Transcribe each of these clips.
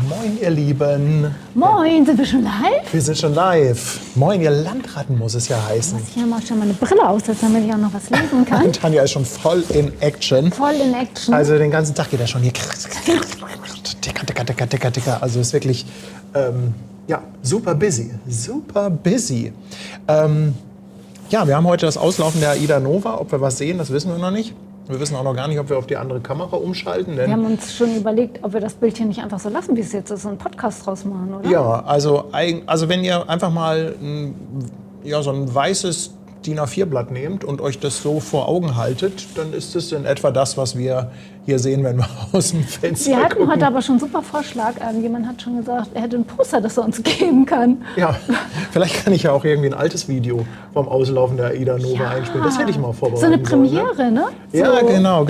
Moin, ihr Lieben. Moin, sind wir schon live? Wir sind schon live. Moin, ihr Landratten muss es ja heißen. Ich hier mal schon meine Brille aus, damit ich auch noch was lesen kann. Tanja ist schon voll in Action. Voll in Action. Also den ganzen Tag geht er schon hier. Ticker. Also ist wirklich super busy. Super busy. Wir haben heute das Auslaufen der AIDA Nova. Ob wir was sehen, das wissen wir noch nicht. Wir wissen auch noch gar nicht, ob wir auf die andere Kamera umschalten. Denn wir haben uns schon überlegt, ob wir das Bild hier nicht einfach so lassen, wie es jetzt ist, so einen Podcast draus machen, oder? Ja, also wenn ihr einfach mal so ein weißes DIN A4-Blatt nehmt und euch das so vor Augen haltet, dann ist es in etwa das, was wir hier sehen, wenn wir aus dem Fenster Wir hatten gucken. heute aber schon einen super Vorschlag. Jemand hat schon gesagt, er hätte ein Poster, das er uns geben kann. Ja, vielleicht kann ich ja auch irgendwie ein altes Video vom Auslaufen der AIDA Nova einspielen. Das hätte ich mal vorbereitet. So eine Premiere, ne? Ja, genau.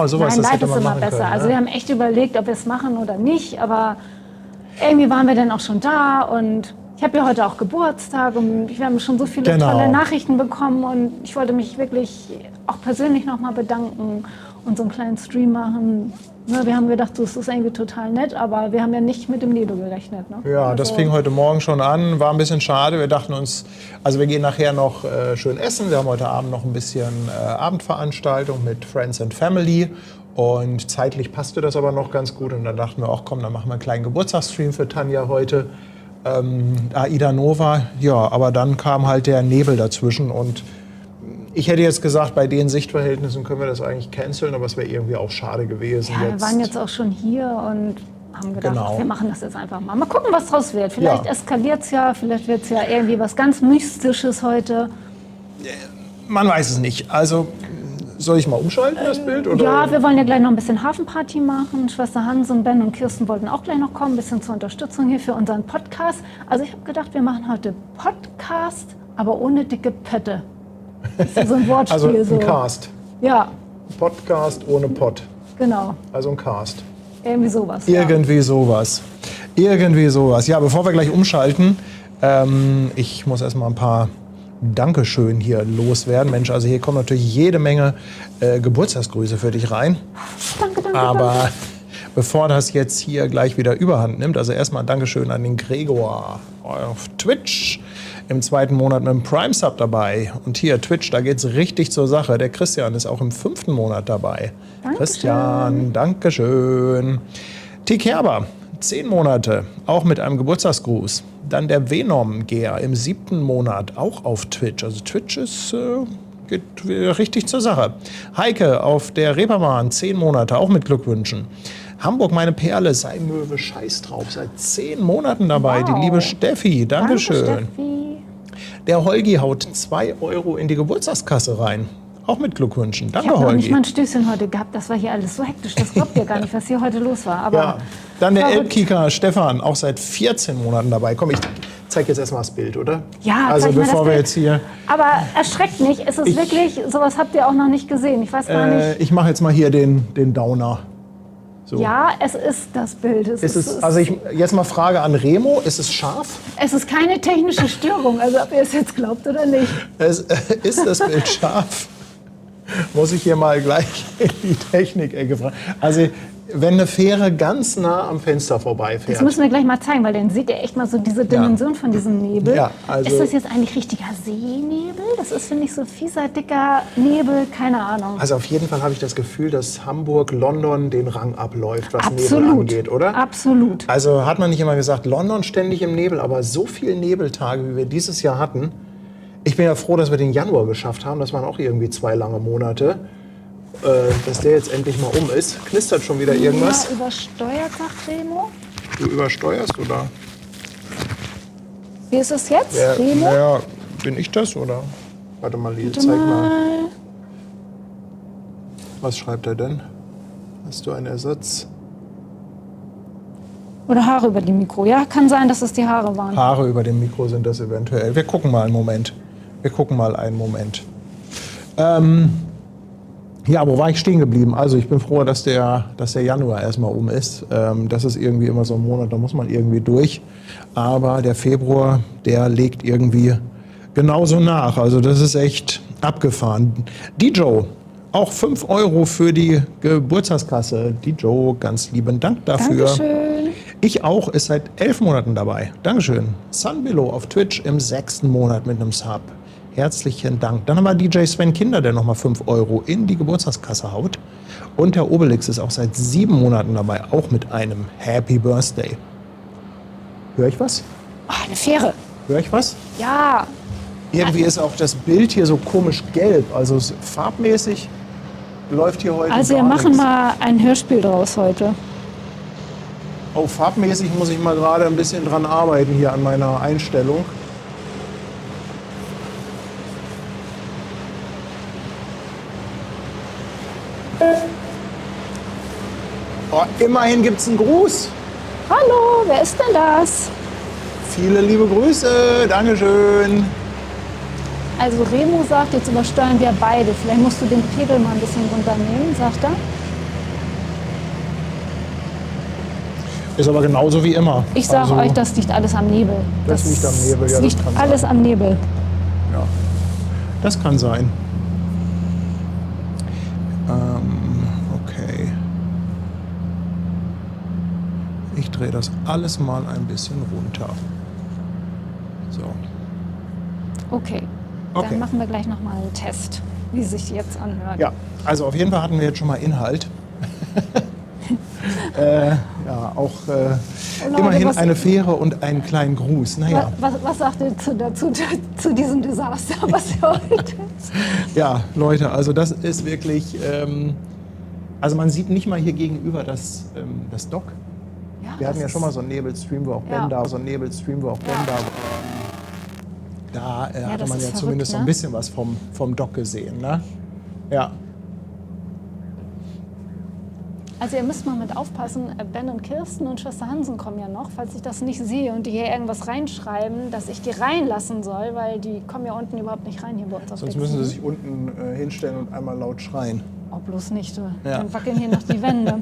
Sowas, Nein, das live hätte ist man immer machen besser. können, Also ne? wir haben echt überlegt, ob wir es machen oder nicht, aber irgendwie waren wir dann auch schon da und ich habe ja heute auch Geburtstag und wir haben schon so viele tolle Nachrichten bekommen und ich wollte mich wirklich auch persönlich nochmal bedanken und so einen kleinen Stream machen. Ne, wir haben gedacht, das ist irgendwie total nett, aber wir haben ja nicht mit dem Nebel gerechnet. Ne? Ja, das fing heute Morgen schon an, war ein bisschen schade. Wir dachten uns, also wir gehen nachher noch schön essen. Wir haben heute Abend noch ein bisschen Abendveranstaltung mit Friends and Family. Und zeitlich passte das aber noch ganz gut. Und dann dachten wir auch, komm, dann machen wir einen kleinen Geburtstagsstream für Tanja heute. AIDA Nova, ja, aber dann kam halt der Nebel dazwischen und ich hätte jetzt gesagt, bei den Sichtverhältnissen können wir das eigentlich canceln, aber es wäre irgendwie auch schade gewesen. Ja, wir waren jetzt auch schon hier und haben gedacht, Genau. wir machen das jetzt einfach mal. Mal gucken, was draus wird. Vielleicht eskaliert es ja, vielleicht wird es ja irgendwie was ganz Mystisches heute. Man weiß es nicht. Also, soll ich mal umschalten, das Bild? Oder? Ja, wir wollen ja gleich noch ein bisschen Hafenparty machen. Schwester Hans und Ben und Kirsten wollten auch gleich noch kommen, ein bisschen zur Unterstützung hier für unseren Podcast. Also ich habe gedacht, wir machen heute Podcast, aber ohne dicke Pötte. Das ist ja so ein Wortspiel. Also ein so. Cast. Ja, Podcast ohne Pod. genau. Also ein Cast. Irgendwie sowas. Irgendwie sowas. Ja, bevor wir gleich umschalten, ich muss erstmal ein paar Dankeschön hier loswerden. Mensch, also hier kommen natürlich jede Menge Geburtstagsgrüße für dich rein. Danke. Aber bevor das jetzt hier gleich wieder Überhand nimmt, also erstmal Dankeschön an den Gregor auf Twitch. Im 2. Monat mit dem Prime-Sub dabei. Und hier, Twitch, da geht's richtig zur Sache. Der Christian ist auch im 5. Monat dabei. Dankeschön. Christian, Dankeschön. T. Kerber, 10 Monate, auch mit einem Geburtstagsgruß. Dann der Venom-Gear im 7. Monat, auch auf Twitch. Also Twitch ist, geht richtig zur Sache. Heike auf der Reeperbahn, 10 Monate, auch mit Glückwünschen. Hamburg, meine Perle, sei Möwe, scheiß drauf, seit 10 Monaten dabei. Wow. Die liebe Steffi, Dankeschön. Danke, Steffi. Der Holgi haut 2 Euro in die Geburtstagskasse rein. Auch mit Glückwünschen. Ich Danke, habe noch nicht Holgi. mal ein Stößchen heute gehabt. Das war hier alles so hektisch. Das glaubt ihr gar nicht, was hier heute los war. Aber Ja. Dann der verrückt. Elbkicker Stefan, auch seit 14 Monaten dabei. Komm, ich zeig jetzt erstmal das Bild, oder? Ja, also zeig mal das bevor wir Bild. jetzt hier... Aber erschreckt nicht. Es ist wirklich, sowas habt ihr auch noch nicht gesehen. Ich weiß gar nicht. ich mache jetzt mal hier den Downer. So. Ja, es ist das Bild. Also jetzt mal Frage an Remo, ist es scharf? Es ist keine technische Störung, also ob ihr es jetzt glaubt oder nicht. Ist das Bild scharf? Muss ich hier mal gleich in die Technik-Ecke fragen. Also wenn eine Fähre ganz nah am Fenster vorbeifährt. Das müssen wir gleich mal zeigen, weil dann seht ihr echt mal so diese Dimension von diesem Nebel. Ja, also ist das jetzt eigentlich richtiger Seenebel? Das ist, finde ich, so fieser, dicker Nebel, keine Ahnung. Also auf jeden Fall habe ich das Gefühl, dass Hamburg London den Rang abläuft, was Nebel Absolut, angeht, oder? absolut. Also hat man nicht immer gesagt, London ständig im Nebel, aber so viele Nebeltage, wie wir dieses Jahr hatten. Ich bin ja froh, dass wir den Januar geschafft haben. Das waren auch irgendwie 2 lange Monate. Dass der jetzt endlich mal um ist. Knistert schon wieder irgendwas. Ja, übersteuert, sagt Remo. Du übersteuerst, oder? Wie ist es jetzt, Remo? Ja, bin ich das, oder? Warte mal, Lili, Warte zeig mal. mal. Was schreibt er denn? Hast du einen Ersatz? Oder Haare über dem Mikro. Ja, kann sein, dass es die Haare waren. Haare über dem Mikro sind das eventuell. Wir gucken mal einen Moment. Ja, wo war ich stehen geblieben? Also ich bin froh, dass der Januar erstmal um ist. Das ist irgendwie immer so ein Monat, da muss man irgendwie durch. Aber der Februar, der legt irgendwie genauso nach. Also das ist echt Abgefahren. Dijo, auch 5 € für die Geburtstagskasse. Dijo, ganz lieben Dank dafür. Dankeschön. Ich auch, ist seit 11 Monaten dabei. Dankeschön. Sunbillow auf Twitch im 6. Monat mit einem Sub. Herzlichen Dank. Dann haben wir DJ Sven Kinder, der nochmal 5 € in die Geburtstagskasse haut. Und der Obelix ist auch seit 7 Monaten dabei, auch mit einem Happy Birthday. Hör ich was? Oh, eine Fähre. Hör ich was? Ja. Irgendwie ist auch das Bild hier so komisch gelb. Also farbmäßig läuft hier heute Also wir gar machen nichts. mal ein Hörspiel draus heute. Oh, farbmäßig muss ich mal gerade ein bisschen dran arbeiten hier an meiner Einstellung. Oh, immerhin gibt's einen Gruß. Hallo, wer ist denn das? Viele liebe Grüße. Dankeschön. Also Remo sagt, jetzt übersteuern wir beide. Vielleicht musst du den Pegel mal ein bisschen runternehmen, sagt er. Ist aber genauso wie immer. Ich sage Also, euch, das liegt alles am Nebel. Das liegt am Nebel, ja, das das liegt kann alles sein. am Nebel. Ja, das kann sein. Okay. Ich drehe das alles mal ein bisschen runter. So. Okay. Okay. Dann machen wir gleich nochmal einen Test, wie sich jetzt anhört. Ja, also auf jeden Fall hatten wir jetzt schon mal Inhalt. Ja, auch Leute, immerhin was- eine Fähre und einen kleinen Gruß. Naja, Was sagt ihr dazu, zu diesem Desaster, was ihr heute ja, Leute, also das ist wirklich, also man sieht nicht mal hier gegenüber das Dock. Ja, Wir hatten ja das schon mal so einen Nebelstream, wo auch Ben Ja. da war, Da hatte das man ist ja verrückt, zumindest so ne? ein bisschen was vom Dock gesehen, ne? Ja. Also ihr müsst mal mit aufpassen, Ben und Kirsten und Schwester Hansen kommen ja noch, falls ich das nicht sehe und die hier irgendwas reinschreiben, dass ich die reinlassen soll, weil die kommen ja unten überhaupt nicht rein hier bei uns auf Sonst Deck müssen sie 7. sich unten hinstellen und einmal laut schreien. Oh, bloß nicht, du. Ja. Dann wackeln hier noch die Wände.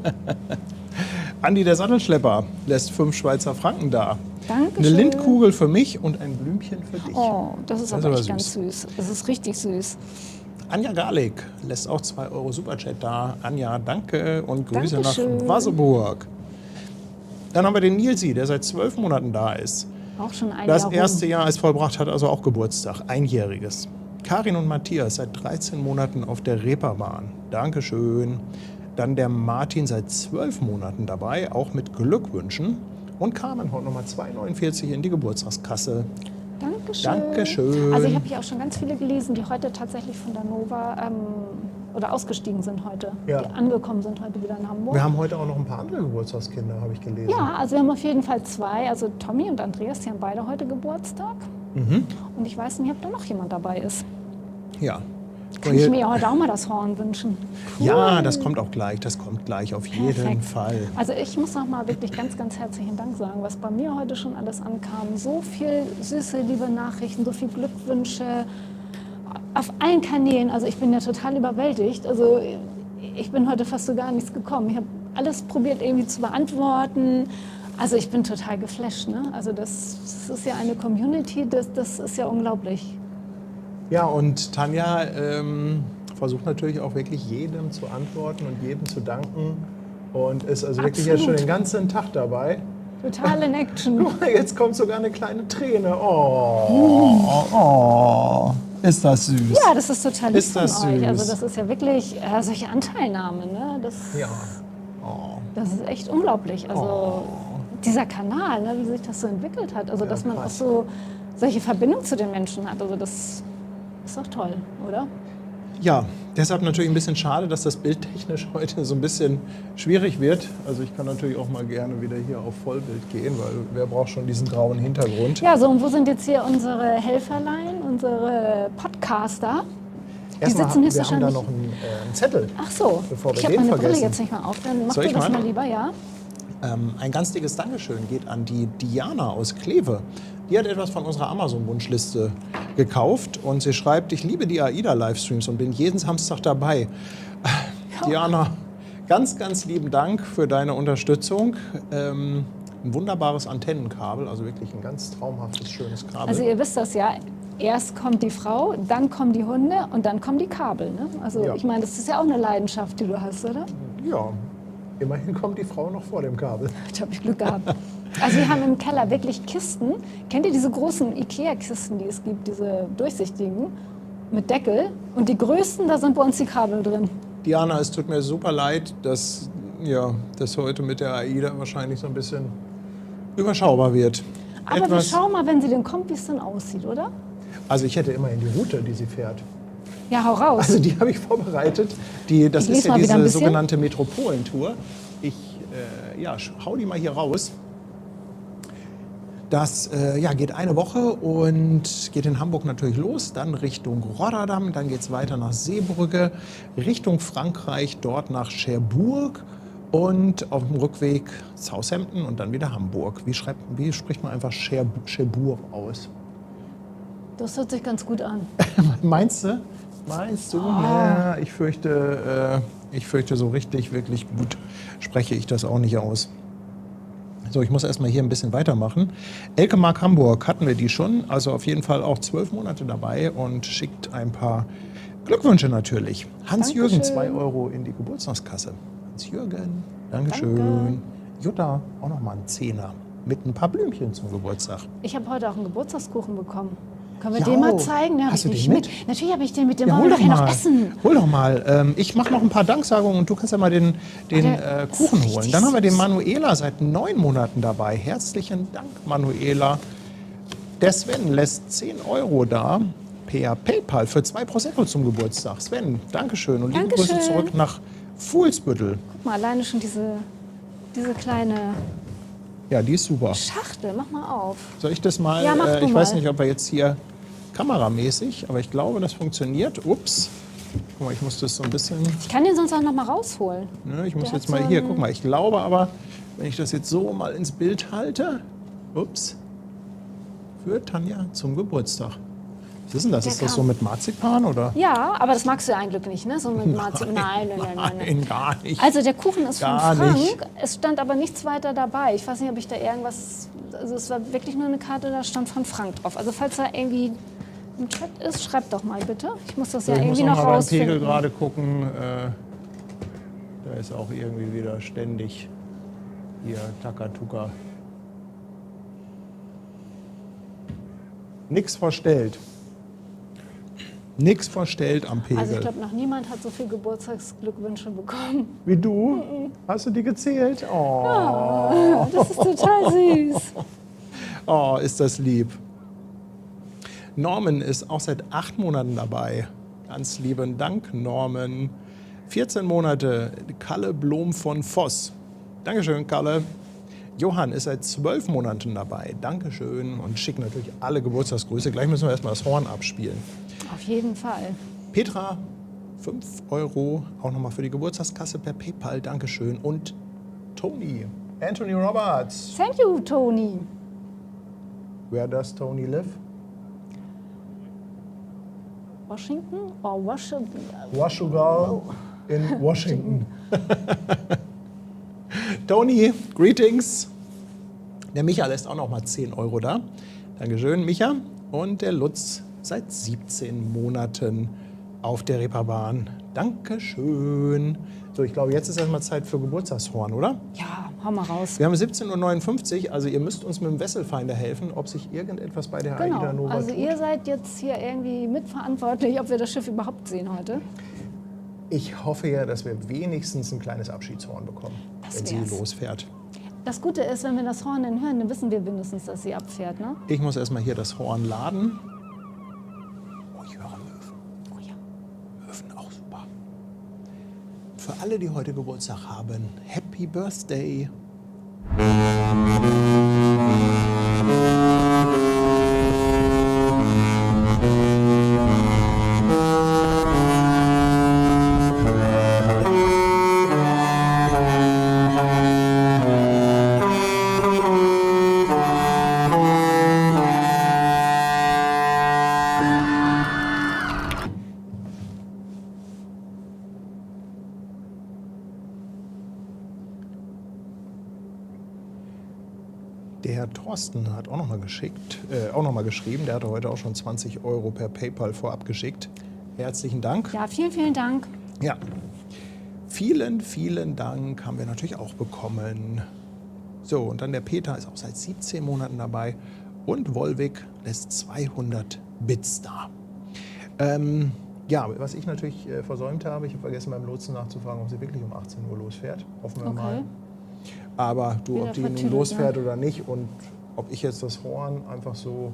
Andi der Sattelschlepper lässt 5 Schweizer Franken da. Dankeschön. Eine Lindkugel für mich und ein Blümchen für dich. Oh, das ist Das ist aber aber echt ganz süß. Das ist richtig süß. Anja Garlik lässt auch 2 € Superchat da. Anja, danke und Grüße Dankeschön. nach Wasserburg. Dann haben wir den Nilsi, der seit 12 Monaten da ist. Auch schon ein Das Jahr erste rum. Jahr ist vollbracht, hat also auch Geburtstag, einjähriges. Karin und Matthias seit 13 Monaten auf der Reeperbahn. Dankeschön. Dann der Martin seit 12 Monaten dabei, auch mit Glückwünschen. Und Carmen haut nochmal 2,49 in die Geburtstagskasse. Dankeschön. Dankeschön. Also ich habe hier auch schon ganz viele gelesen, die heute tatsächlich von der Nova oder ausgestiegen sind heute. Ja. Die angekommen sind heute wieder in Hamburg. Wir haben heute auch noch ein paar andere Geburtstagskinder, habe ich gelesen. Ja, also wir haben auf jeden Fall 2. Also Tommy und Andreas, die haben beide heute Geburtstag. Und ich weiß nicht, ob da noch jemand dabei ist. Ja. Kann ich mir ja heute auch mal das Horn wünschen. Ja, das kommt auch gleich. Das kommt gleich auf jeden Perfekt. Fall. Also ich muss noch mal wirklich ganz, ganz herzlichen Dank sagen, was bei mir heute schon alles ankam. So viel süße, liebe Nachrichten, so viel Glückwünsche auf allen Kanälen. Also ich bin ja total überwältigt. Also ich bin heute fast so gar nichts gekommen. Ich habe alles probiert irgendwie zu beantworten. Also ich bin total geflasht. Ne? Also das ist ja eine Community, das ist ja unglaublich. Ja, und Tanja versucht natürlich auch wirklich jedem zu antworten und jedem zu danken. Und ist also wirklich jetzt schon Absolut. den ganzen Tag dabei. Total in Action. Guck mal, jetzt kommt sogar eine kleine Träne. Oh, ist das süß. Ja, das ist total lieb Ist das von euch. süß. Also das ist ja wirklich solche Anteilnahme. Ne? Ja. Das ist echt unglaublich. Also Oh. dieser Kanal, ne, wie sich das so entwickelt hat. Also dass man auch krass. so solche Verbindung zu den Menschen hat. Also das ist doch toll, oder? Ja, deshalb natürlich ein bisschen schade, dass das bildtechnisch heute so ein bisschen schwierig wird. Also ich kann natürlich auch mal gerne wieder hier auf Vollbild gehen, weil wer braucht schon diesen grauen Hintergrund? Ja, so und wo sind jetzt hier unsere Helferlein, unsere Podcaster? Erstmal, sitzen jetzt wir haben da wahrscheinlich- noch einen Zettel. Ach so, Bevor wir ich habe den meine Brille vergessen. jetzt nicht mal auf. Dann mach Soll du ich das mal? mal lieber, ja? Ein ganz dickes Dankeschön geht an die Diana aus Kleve. Die hat etwas von unserer Amazon-Wunschliste gekauft und sie schreibt, ich liebe die AIDA-Livestreams und bin jeden Samstag dabei. Diana, ganz, ganz lieben Dank für deine Unterstützung. Ein wunderbares Antennenkabel, also wirklich ein ganz traumhaftes, schönes Kabel. Also ihr wisst das ja, erst kommt die Frau, dann kommen die Hunde und dann kommen die Kabel. Ne? Also Ja. ich meine, das ist ja auch eine Leidenschaft, die du hast, oder? Ja, immerhin kommt die Frau noch vor dem Kabel. Da habe ich Glück gehabt. Also wir haben im Keller wirklich Kisten. Kennt ihr diese großen Ikea-Kisten, die es gibt, diese durchsichtigen mit Deckel? Und die größten, da sind bei uns die Kabel drin. Diana, es tut mir super leid, dass das heute mit der AIDA wahrscheinlich so ein bisschen überschaubar wird. Aber wir schauen mal, wenn sie denn kommt, wie es dann aussieht, oder? Also ich hätte immerhin die Route, die sie fährt. Ja, hau raus. Also die habe ich vorbereitet. Das ist ja diese sogenannte Metropolentour. Ich hau die mal hier raus. Das geht eine Woche und geht in Hamburg natürlich los, dann Richtung Rotterdam, dann geht es weiter nach Seebrugge, Richtung Frankreich, dort nach Cherbourg und auf dem Rückweg Southampton und dann wieder Hamburg. Wie spricht man einfach Cherbourg aus? Das hört sich ganz gut an. Meinst du? Ja, ich fürchte, so richtig, wirklich gut spreche ich das auch nicht aus. So, ich muss erstmal hier ein bisschen weitermachen. Elke Mark Hamburg hatten wir die schon, also auf jeden Fall auch 12 Monate dabei und schickt ein paar Glückwünsche natürlich. Hans-Jürgen, 2 € in die Geburtstagskasse. Hans-Jürgen, Dankeschön. Danke. Jutta, auch nochmal ein Zehner mit ein paar Blümchen zum Geburtstag. Ich habe heute auch einen Geburtstagskuchen bekommen. Können wir den mal zeigen? Hast du den mit? Natürlich habe ich den mit. Den wollen wir nachher noch essen. Hol doch mal. Ich mache noch ein paar Danksagungen und du kannst ja mal den Kuchen holen. Dann haben wir den Manuela seit 9 Monaten dabei. Herzlichen Dank, Manuela. Der Sven lässt 10 € da per PayPal für 2 Prosecco zum Geburtstag. Sven, Dankeschön und liebe Grüße zurück nach Fuhlsbüttel. Guck mal, alleine schon diese kleine... Ja, die ist super. Schachtel, mach mal auf. Soll ich das mal? Ja, mach du ich mal. weiß nicht, ob wir jetzt hier kameramäßig, aber ich glaube, das funktioniert. Ups. Guck mal, ich muss das so ein bisschen. Ich kann den sonst auch noch mal rausholen. Ne, ich muss Der jetzt hat mal so hier. einen- Guck mal, ich glaube aber, wenn ich das jetzt so mal ins Bild halte. Ups. Für Tanja zum Geburtstag. Was ist denn das? Der Ist das kam. so mit Marzipan oder? Ja, aber das magst du ja eigentlich nicht, ne? So mit Marzipan. Nein. Nein, gar nicht. Also der Kuchen ist von Gar Frank. nicht. Es stand aber nichts weiter dabei. Ich weiß nicht, ob ich da irgendwas... Also es war wirklich nur eine Karte, da stand von Frank drauf. Also falls da irgendwie im Chat ist, schreibt doch mal bitte. Ich muss das ja ich muss irgendwie noch mal beim Pegel rausfinden. gerade gucken. Da ist auch irgendwie wieder ständig hier Takatuka. Nix verstellt. Nix verstellt am Pegel. Also ich glaube, noch niemand hat so viel Geburtstagsglückwünsche bekommen. Wie du? Hast du die gezählt? Oh. Ja, das ist total süß. Oh, ist das lieb. Norman ist auch seit 8 Monaten dabei. Ganz lieben Dank, Norman. 14 Monate, Kalle Blom von Voss. Dankeschön, Kalle. Johann ist seit 12 Monaten dabei. Dankeschön. Und schickt natürlich alle Geburtstagsgrüße. Gleich müssen wir erstmal das Horn abspielen. Auf jeden Fall. Petra, 5 €, auch nochmal für die Geburtstagskasse per PayPal. Dankeschön. Und Tony, Anthony Roberts. Thank you, Tony. Where does Tony live? Washington or Washington? Washugal in Washington. Tony, greetings. Der Micha lässt auch noch mal 10 € da. Dankeschön, Micha. Und der Lutz seit 17 Monaten auf der Reeperbahn. Dankeschön. So, ich glaube, jetzt ist erstmal Zeit für Geburtstagshorn, oder? Ja, hau mal raus. Wir haben 17:59 Uhr, also ihr müsst uns mit dem Wesselfinder helfen, ob sich irgendetwas bei der AIDA Genau. Nova Also tut. ihr seid jetzt hier irgendwie mitverantwortlich, ob wir das Schiff überhaupt sehen heute. Ich hoffe ja, dass wir wenigstens ein kleines Abschiedshorn bekommen, Das wenn sie wär's. losfährt. Das Gute ist, wenn wir das Horn dann hören, dann wissen wir mindestens, dass sie abfährt, ne? Ich muss erstmal hier das Horn laden. Oh, ich höre Möwen. Oh ja. Möwen auch super. Für alle, die heute Geburtstag haben, Happy Birthday. Der Herr Thorsten hat auch nochmal geschrieben, der hatte heute auch schon 20 € per PayPal vorab geschickt. Herzlichen Dank. Ja, vielen, vielen Dank. Ja, vielen, vielen Dank haben wir natürlich auch bekommen. So, und dann der Peter ist auch seit 17 Monaten dabei und Wolwig lässt 200 Bits da. Ja, was ich natürlich versäumt habe, ich habe vergessen beim Lotsen nachzufragen, ob sie wirklich um 18 Uhr losfährt. Hoffen wir mal. Aber du, ob die nun losfährt oder nicht und ob ich jetzt das Horn einfach so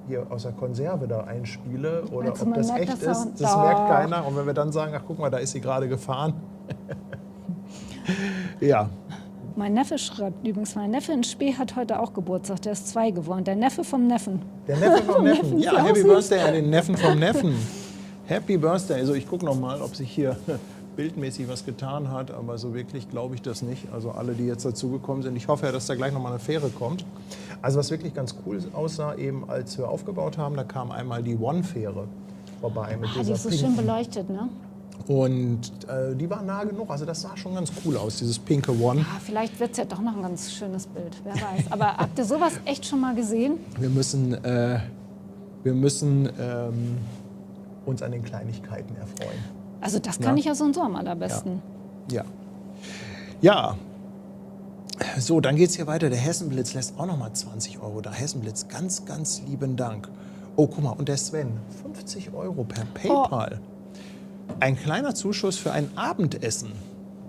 hier aus der Konserve da einspiele oder ob das echt ist, das merkt keiner. Und wenn wir dann sagen, ach guck mal, da ist sie gerade gefahren. Ja. Mein Neffe schreibt übrigens, mein Neffe in Spee hat heute auch Geburtstag, der ist 2 geworden. Der Neffe vom Neffen. Der Neffe vom Neffen, ja, Happy Birthday an den Neffen vom Neffen. Happy Birthday. Also ich gucke noch mal, ob sich hier bildmäßig was getan hat, aber so wirklich glaube ich das nicht. Also alle, die jetzt dazugekommen sind, ich hoffe ja, dass da gleich noch mal eine Fähre kommt. Also was wirklich ganz cool aussah, eben als wir aufgebaut haben, da kam einmal die One-Fähre vorbei. Mit dieser die ist so schön beleuchtet, ne? Und die war nah genug, also das sah schon ganz cool aus, dieses pinke One. Ja, vielleicht wird es ja doch noch ein ganz schönes Bild, wer weiß. Aber habt ihr sowas echt schon mal gesehen? Wir müssen uns an den Kleinigkeiten erfreuen. Also das kann ich ja so und so am allerbesten. Ja. Ja. So, dann geht es hier weiter. Der Hessenblitz lässt auch noch mal 20 € da. Hessenblitz, ganz, ganz lieben Dank. Oh, guck mal, und der Sven, 50 € per PayPal. Ein kleiner Zuschuss für ein Abendessen.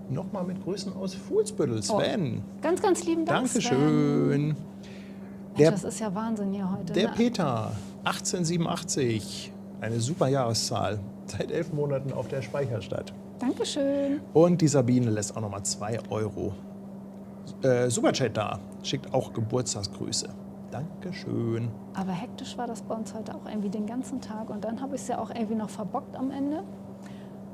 Nochmal mit Grüßen aus Fuhlsbüttel, Sven. Ganz, ganz lieben Dank, Dankeschön. Mensch, das ist ja Wahnsinn hier heute. Der Peter, 1887. Eine super Jahreszahl. Seit 11 Monaten auf der Speicherstadt. Dankeschön. Und die Sabine lässt auch nochmal 2 €. Superchat da. Schickt auch Geburtstagsgrüße. Dankeschön. Aber hektisch war das bei uns heute auch irgendwie den ganzen Tag. Und dann habe ich es ja auch irgendwie noch verbockt am Ende.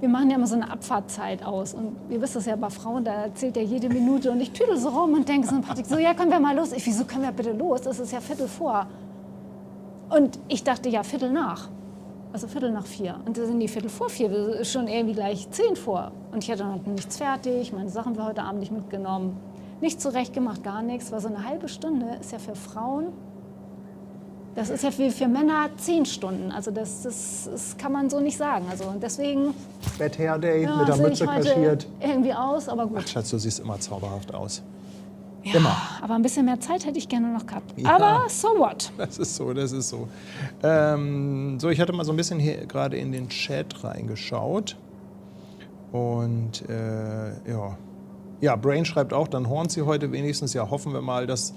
Wir machen ja immer so eine Abfahrtzeit aus. Und ihr wisst es ja bei Frauen, da zählt ja jede Minute. Und ich tüdel so rum und denke so, Patrick, so, ja, können wir mal los? Wieso können wir bitte los? Es ist ja 3:15. Und ich dachte, ja, 3:15. Also 3:45. Und da sind die 3:45, das ist schon irgendwie gleich 10 vor. Und ich hatte noch nichts fertig, meine Sachen für heute Abend nicht mitgenommen. Nicht zurecht gemacht, gar nichts. Weil so eine halbe Stunde ist ja für Frauen, das ist ja für Männer 10 Stunden. Also das kann man so nicht sagen. Also und deswegen... Bad Hair Day mit der Mütze kaschiert. Irgendwie aus, aber gut. Ach Schatz, du siehst immer zauberhaft aus. Ja, immer. Aber ein bisschen mehr Zeit hätte ich gerne noch gehabt. Ja, aber so what? Das ist so, das ist so. So, ich hatte mal so ein bisschen hier gerade in den Chat reingeschaut. Und ja, Brain schreibt auch, dann hornt sie heute wenigstens. Ja, hoffen wir mal, dass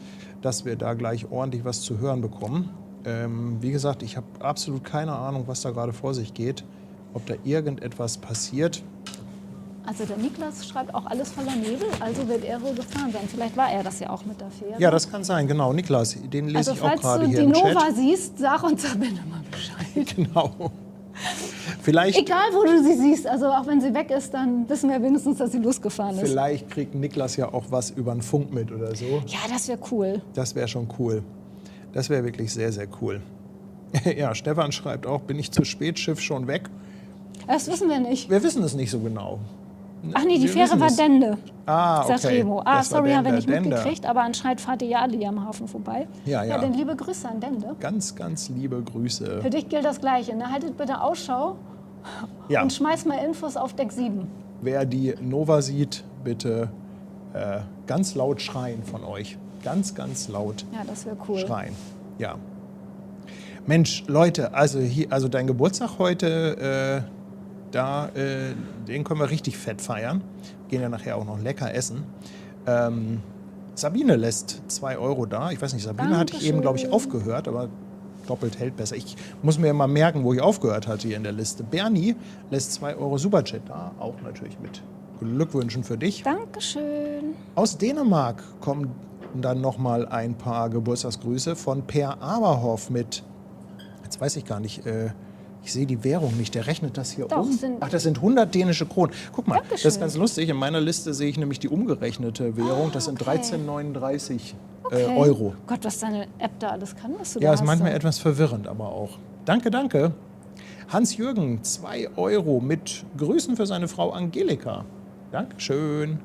wir da gleich ordentlich was zu hören bekommen. Wie gesagt, ich habe absolut keine Ahnung, was da gerade vor sich geht. Ob da irgendetwas passiert. Also der Niklas schreibt auch alles voller Nebel, also wird er wohl gefahren sein. Vielleicht war er das ja auch mit der Fähre. Ja, das kann sein, genau. Niklas, den lese ich auch gerade hier im im Chat. Falls du die Nova siehst, sag uns am Ende mal Bescheid. Genau. Vielleicht, egal, wo du sie siehst, also auch wenn sie weg ist, dann wissen wir wenigstens, dass sie losgefahren ist. Vielleicht kriegt Niklas ja auch was über den Funk mit oder so. Ja, das wäre cool. Das wäre schon cool. Das wäre wirklich sehr, sehr cool. Ja, Stefan schreibt auch, bin ich zu spät, Schiff schon weg? Das wissen wir nicht. Wir wissen es nicht so genau. Ach nee, die Fähre war Dende, okay. sagt Remo. Sorry, haben wir nicht Dende. mitgekriegt, aber anscheinend fahrt ihr ja alle hier am Hafen vorbei. Ja. Dann liebe Grüße an Dende. Ganz, ganz liebe Grüße. Für dich gilt das Gleiche, ne? Haltet bitte Ausschau und schmeißt mal Infos auf Deck 7. Wer die Nova sieht, bitte ganz laut schreien von euch. Ganz, ganz laut das wäre cool. Schreien. Ja. Mensch, Leute, also dein Geburtstag heute, den können wir richtig fett feiern. Gehen ja nachher auch noch lecker essen. Sabine lässt 2 € da. Ich weiß nicht, Sabine hatte ich eben, glaube ich, aufgehört, aber doppelt hält besser. Ich muss mir mal merken, wo ich aufgehört hatte hier in der Liste. Bernie lässt 2 € Superchat da, auch natürlich mit Glückwünschen für dich. Dankeschön. Aus Dänemark kommen dann noch mal ein paar Geburtstagsgrüße von Per Aberhoff mit, jetzt weiß ich gar nicht, ich sehe die Währung nicht, der rechnet das hier um. Ach, das sind 100 dänische Kronen. Guck mal, Dankeschön. Das ist ganz lustig. In meiner Liste sehe ich nämlich die umgerechnete Währung. Das sind 13,39 €. Gott, was deine App da alles kann, was du Ja, da ist hast. manchmal etwas verwirrend, aber auch. Danke, danke. Hans-Jürgen, 2 € mit Grüßen für seine Frau Angelika. Dankeschön.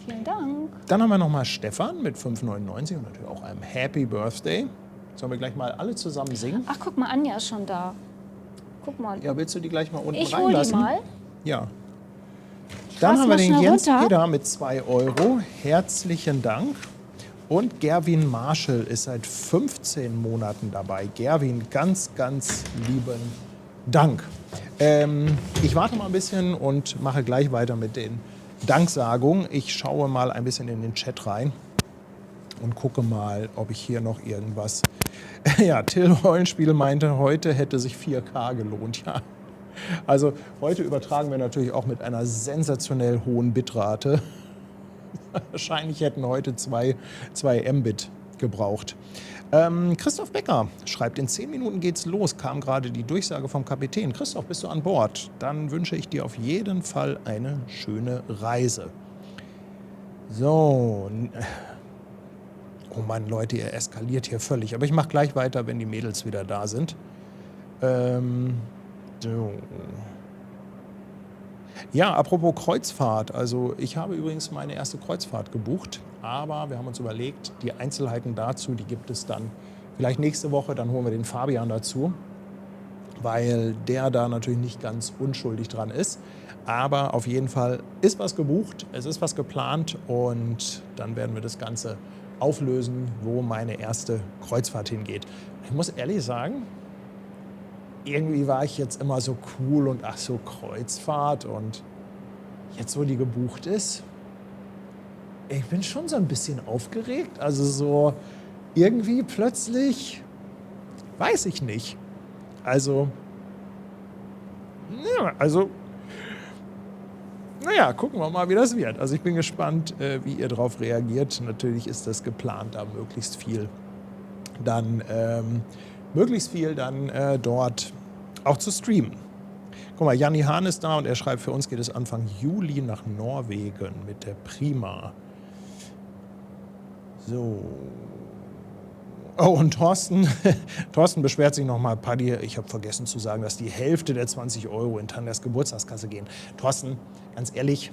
Vielen Dank. Dann haben wir nochmal Stefan mit 5,99 und natürlich auch einem Happy Birthday. Sollen wir gleich mal alle zusammen singen? Ach, guck mal, Anja ist schon da. Guck mal. Ja, willst du die gleich mal unten Ich hol reinlassen? die mal. Ja. Dann haben wir mal den schnell Jens runter. Eder mit 2 Euro. Herzlichen Dank. Und Gerwin Marschall ist seit 15 Monaten dabei. Gerwin, ganz, ganz lieben Dank. Ich warte mal ein bisschen und mache gleich weiter mit den Danksagungen. Ich schaue mal ein bisschen in den Chat rein und gucke mal, ob ich hier noch irgendwas... Ja, Till Rollenspiel meinte, heute hätte sich 4K gelohnt. Ja. Also heute übertragen wir natürlich auch mit einer sensationell hohen Bitrate. Wahrscheinlich hätten heute 2 Mbit gebraucht. Christoph Becker schreibt, in 10 Minuten geht's los, kam gerade die Durchsage vom Kapitän. Christoph, bist du an Bord? Dann wünsche ich dir auf jeden Fall eine schöne Reise. So. Oh Mann, Leute, ihr eskaliert hier völlig. Aber ich mache gleich weiter, wenn die Mädels wieder da sind. So. Ja, apropos Kreuzfahrt. Also ich habe übrigens meine erste Kreuzfahrt gebucht. Aber wir haben uns überlegt, die Einzelheiten dazu, die gibt es dann vielleicht nächste Woche. Dann holen wir den Fabian dazu, weil der da natürlich nicht ganz unschuldig dran ist. Aber auf jeden Fall ist was gebucht, es ist was geplant und dann werden wir das Ganze auflösen, wo meine erste Kreuzfahrt hingeht. Ich muss ehrlich sagen, irgendwie war ich jetzt immer so cool und ach so Kreuzfahrt und jetzt, wo die gebucht ist, ich bin schon so ein bisschen aufgeregt. Also so irgendwie plötzlich, weiß ich nicht. Also, naja, gucken wir mal, wie das wird. Also ich bin gespannt, wie ihr darauf reagiert. Natürlich ist das geplant, da möglichst viel dann dort auch zu streamen. Guck mal, Janni Hahn ist da und er schreibt, für uns geht es Anfang Juli nach Norwegen mit der Prima. So. Oh, und Thorsten beschwert sich nochmal, Paddy, ich habe vergessen zu sagen, dass die Hälfte der 20 Euro in Tanjas Geburtstagskasse gehen. Thorsten, ganz ehrlich,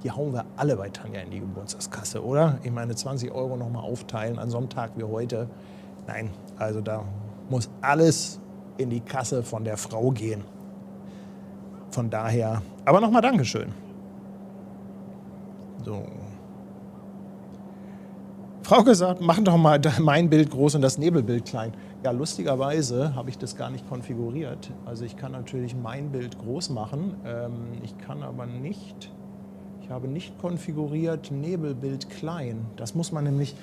die hauen wir alle bei Tanja in die Geburtstagskasse, oder? Ich meine, 20 Euro nochmal aufteilen an so einem Tag wie heute. Nein, also da muss alles in die Kasse von der Frau gehen. Von daher, aber nochmal Dankeschön. So. Frauke sagt, mach doch mal mein Bild groß und das Nebelbild klein. Ja, lustigerweise habe ich das gar nicht konfiguriert. Also ich kann natürlich mein Bild groß machen. Ich kann aber nicht, ich habe nicht konfiguriert Nebelbild klein. Das muss man nämlich,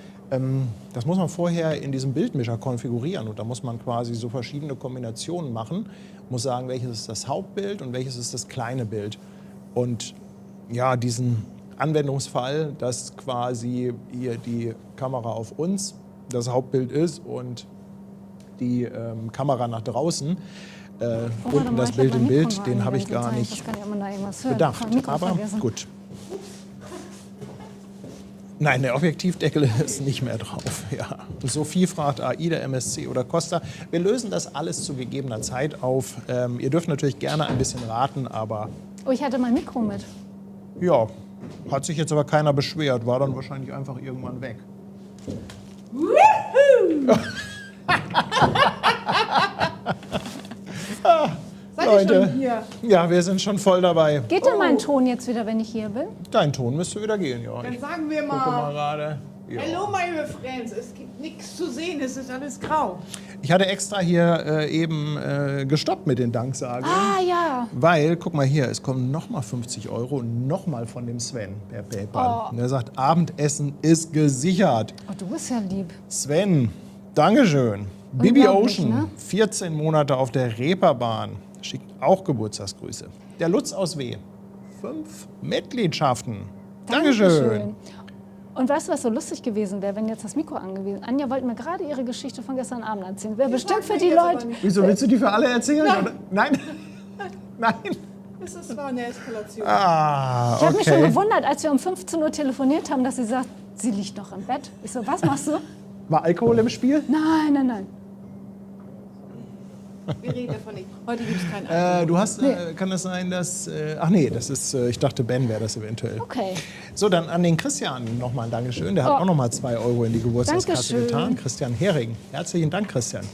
das muss man vorher in diesem Bildmischer konfigurieren. Und da muss man quasi so verschiedene Kombinationen machen. Muss sagen, welches ist das Hauptbild und welches ist das kleine Bild. Und ja, diesen Anwendungsfall, dass quasi hier die Kamera auf uns das Hauptbild ist und die Kamera nach draußen unten das Bild im Bild, den habe ich gar nicht bedacht. Aber gut. Nein, der Objektivdeckel ist nicht mehr drauf. Ja. Sophie fragt, AIDA, MSC oder Costa. Wir lösen das alles zu gegebener Zeit auf. Ihr dürft natürlich gerne ein bisschen raten, aber... Oh, ich hatte mein Mikro mit. Ja, hat sich jetzt aber keiner beschwert. War dann wahrscheinlich einfach irgendwann weg. Seid Leute, ihr schon hier? Ja, wir sind schon voll dabei. Geht denn mein Ton jetzt wieder, wenn ich hier bin? Dein Ton müsste wieder gehen, ja. Dann Ich sagen wir gucke mal mal, gerade. Ja. hallo meine Friends, es gibt nichts zu sehen, es ist alles grau. Ich hatte extra hier eben gestoppt mit den Danksagungen. Ah, ja. Weil, guck mal hier, es kommen nochmal 50 Euro, nochmal von dem Sven per PayPal. Oh. Und er sagt, Abendessen ist gesichert. Oh, du bist ja lieb. Sven, Dankeschön. Bibi Unglaublich, Ocean, ne? 14 Monate auf der Reeperbahn, schickt auch Geburtstagsgrüße. Der Lutz aus W, 5 Mitgliedschaften. Dankeschön. Und weißt du, was so lustig gewesen wäre, wenn jetzt das Mikro angewiesen wäre? Anja wollte mir gerade ihre Geschichte von gestern Abend erzählen. Wäre bestimmt für die Leute... Wieso, willst du die für alle erzählen? Nein. Oder? Nein? Nein? Es war eine Eskalation. Ah, Ich habe mich schon okay. gewundert, als wir um 15 Uhr telefoniert haben, dass sie sagt, sie liegt noch im Bett. Ich so, was machst du? War Alkohol im Spiel? Nein, nein, nein. Wir reden davon nicht. Heute gibt es keinen Alkohol. Du hast, kann das sein, dass... ach nee, das ist, ich dachte, Ben wäre das eventuell. Okay. So, dann an den Christian nochmal ein Dankeschön. Der hat auch nochmal 2 Euro in die Geburtstagskasse Dankeschön. getan. Christian Hering. Herzlichen Dank, Christian.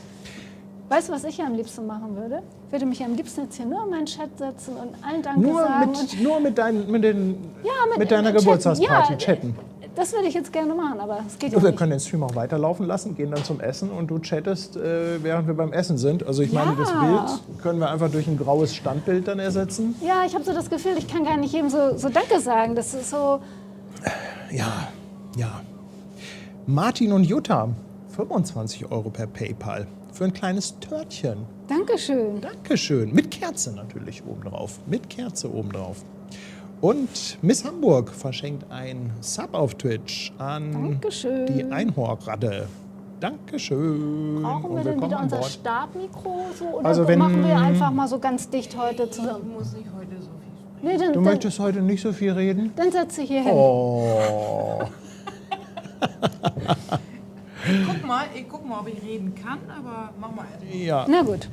Weißt du, was ich am liebsten machen würde? Ich würde mich am liebsten jetzt hier nur in meinen Chat setzen und allen Danke sagen. Nur mit deiner chatten. Geburtstagsparty Ja, chatten. Das würde ich jetzt gerne machen, aber es geht ja Wir nicht. können den Stream auch weiterlaufen lassen, gehen dann zum Essen und du chattest, während wir beim Essen sind. Also ich meine, das Bild können wir einfach durch ein graues Standbild dann ersetzen. Ja, ich habe so das Gefühl, ich kann gar nicht jedem so Danke sagen. Das ist so... Ja. Martin und Jutta, 25 Euro per PayPal für ein kleines Törtchen. Dankeschön. Dankeschön. Mit Kerze natürlich obendrauf. Mit Kerze obendrauf. Und Miss Hamburg verschenkt ein Sub auf Twitch an Dankeschön. die Einhornratte. Dankeschön. Brauchen wir denn wieder unser Stabmikro so, oder Also wenn- machen wir einfach mal so ganz dicht heute zusammen? Ich muss nicht heute so viel sprechen. Nee, dann, Du dann, möchtest heute nicht so viel reden? dann setz dich hier hin. Oh. Ich guck mal, ob ich reden kann, aber mach mal erst. Ja. Na gut.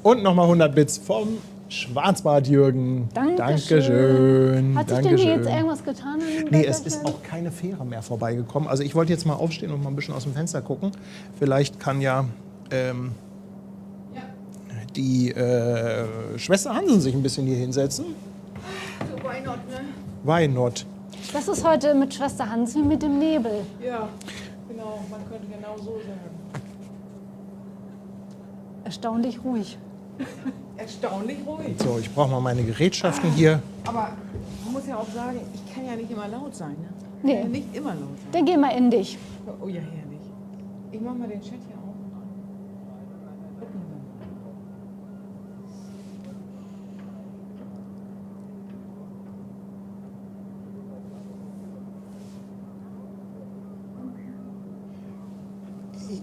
Und nochmal 100 Bits vom Schwarzbart Jürgen. Dankeschön. Hat sich denn hier jetzt irgendwas getan? An dem Nee, es Wetterchen? ist auch keine Fähre mehr vorbeigekommen. Also ich wollte jetzt mal aufstehen und mal ein bisschen aus dem Fenster gucken. Vielleicht kann ja die Schwester Hansen sich ein bisschen hier hinsetzen. So, why not, ne? Why not? Das ist heute mit Schwester Hans wie mit dem Nebel. Ja, genau. Man könnte genau so sagen. Erstaunlich ruhig. Erstaunlich ruhig. So, ich brauche mal meine Gerätschaften hier. Aber man muss ja auch sagen, ich kann ja nicht immer laut sein. Ne? Ich Nee. kann ja nicht immer laut sein. Dann geh mal in dich. Oh ja, herrlich. Ich mach mal den Chat hier auf.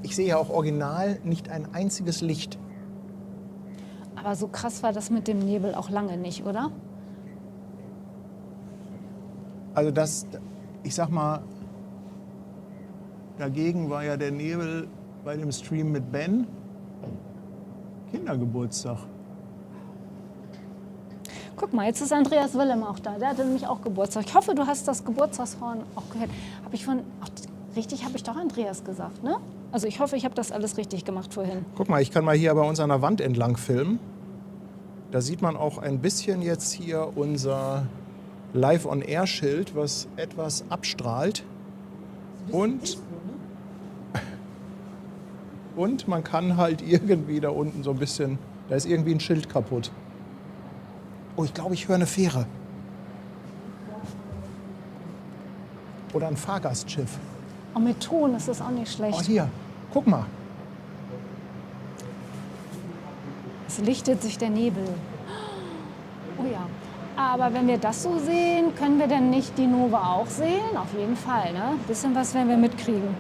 Ich sehe ja auch original nicht ein einziges Licht. Aber so krass war das mit dem Nebel auch lange nicht, oder? Also das, ich sag mal, dagegen war ja der Nebel bei dem Stream mit Ben Kindergeburtstag. Guck mal, jetzt ist Andreas Willem auch da. Der hatte nämlich auch Geburtstag. Ich hoffe, du hast das Geburtstagshorn auch gehört. Habe ich von... Ach, richtig habe ich doch Andreas gesagt, ne? Also ich hoffe, ich habe das alles richtig gemacht vorhin. Guck mal, ich kann mal hier bei uns an der Wand entlang filmen. Da sieht man auch ein bisschen jetzt hier unser Live-on-Air-Schild, was etwas abstrahlt. Und man kann halt irgendwie da unten so ein bisschen, da ist irgendwie ein Schild kaputt. Oh, ich glaube, ich höre eine Fähre. Oder ein Fahrgastschiff. Und mit Ton ist das auch nicht Oh, schlecht. hier, guck mal. Es lichtet sich der Nebel. Oh ja. Aber wenn wir das so sehen, können wir denn nicht die Nova auch sehen? Auf jeden Fall, ne? Ein bisschen was werden wir mitkriegen.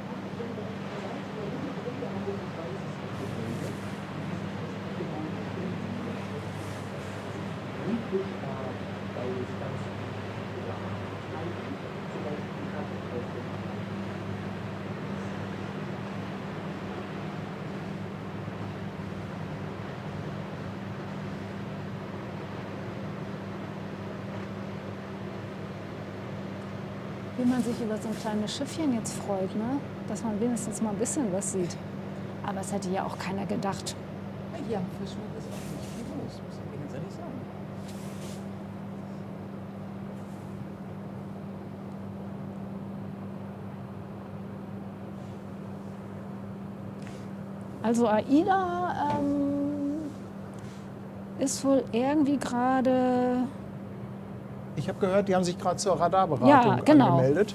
Wie man sich über so ein kleines Schiffchen jetzt freut, ne? Dass man wenigstens mal ein bisschen was sieht. Aber es hätte ja auch keiner gedacht. Ja, Fischmeck ist auch nicht viel los, muss ich ganz ehrlich sagen. Also AIDA ist wohl irgendwie gerade... Ich habe gehört, die haben sich gerade zur Radarberatung Ja, genau. angemeldet.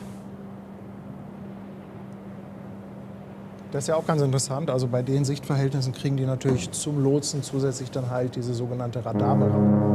Das ist ja auch ganz interessant. Also bei den Sichtverhältnissen kriegen die natürlich zum Lotsen zusätzlich dann halt diese sogenannte Radarberatung.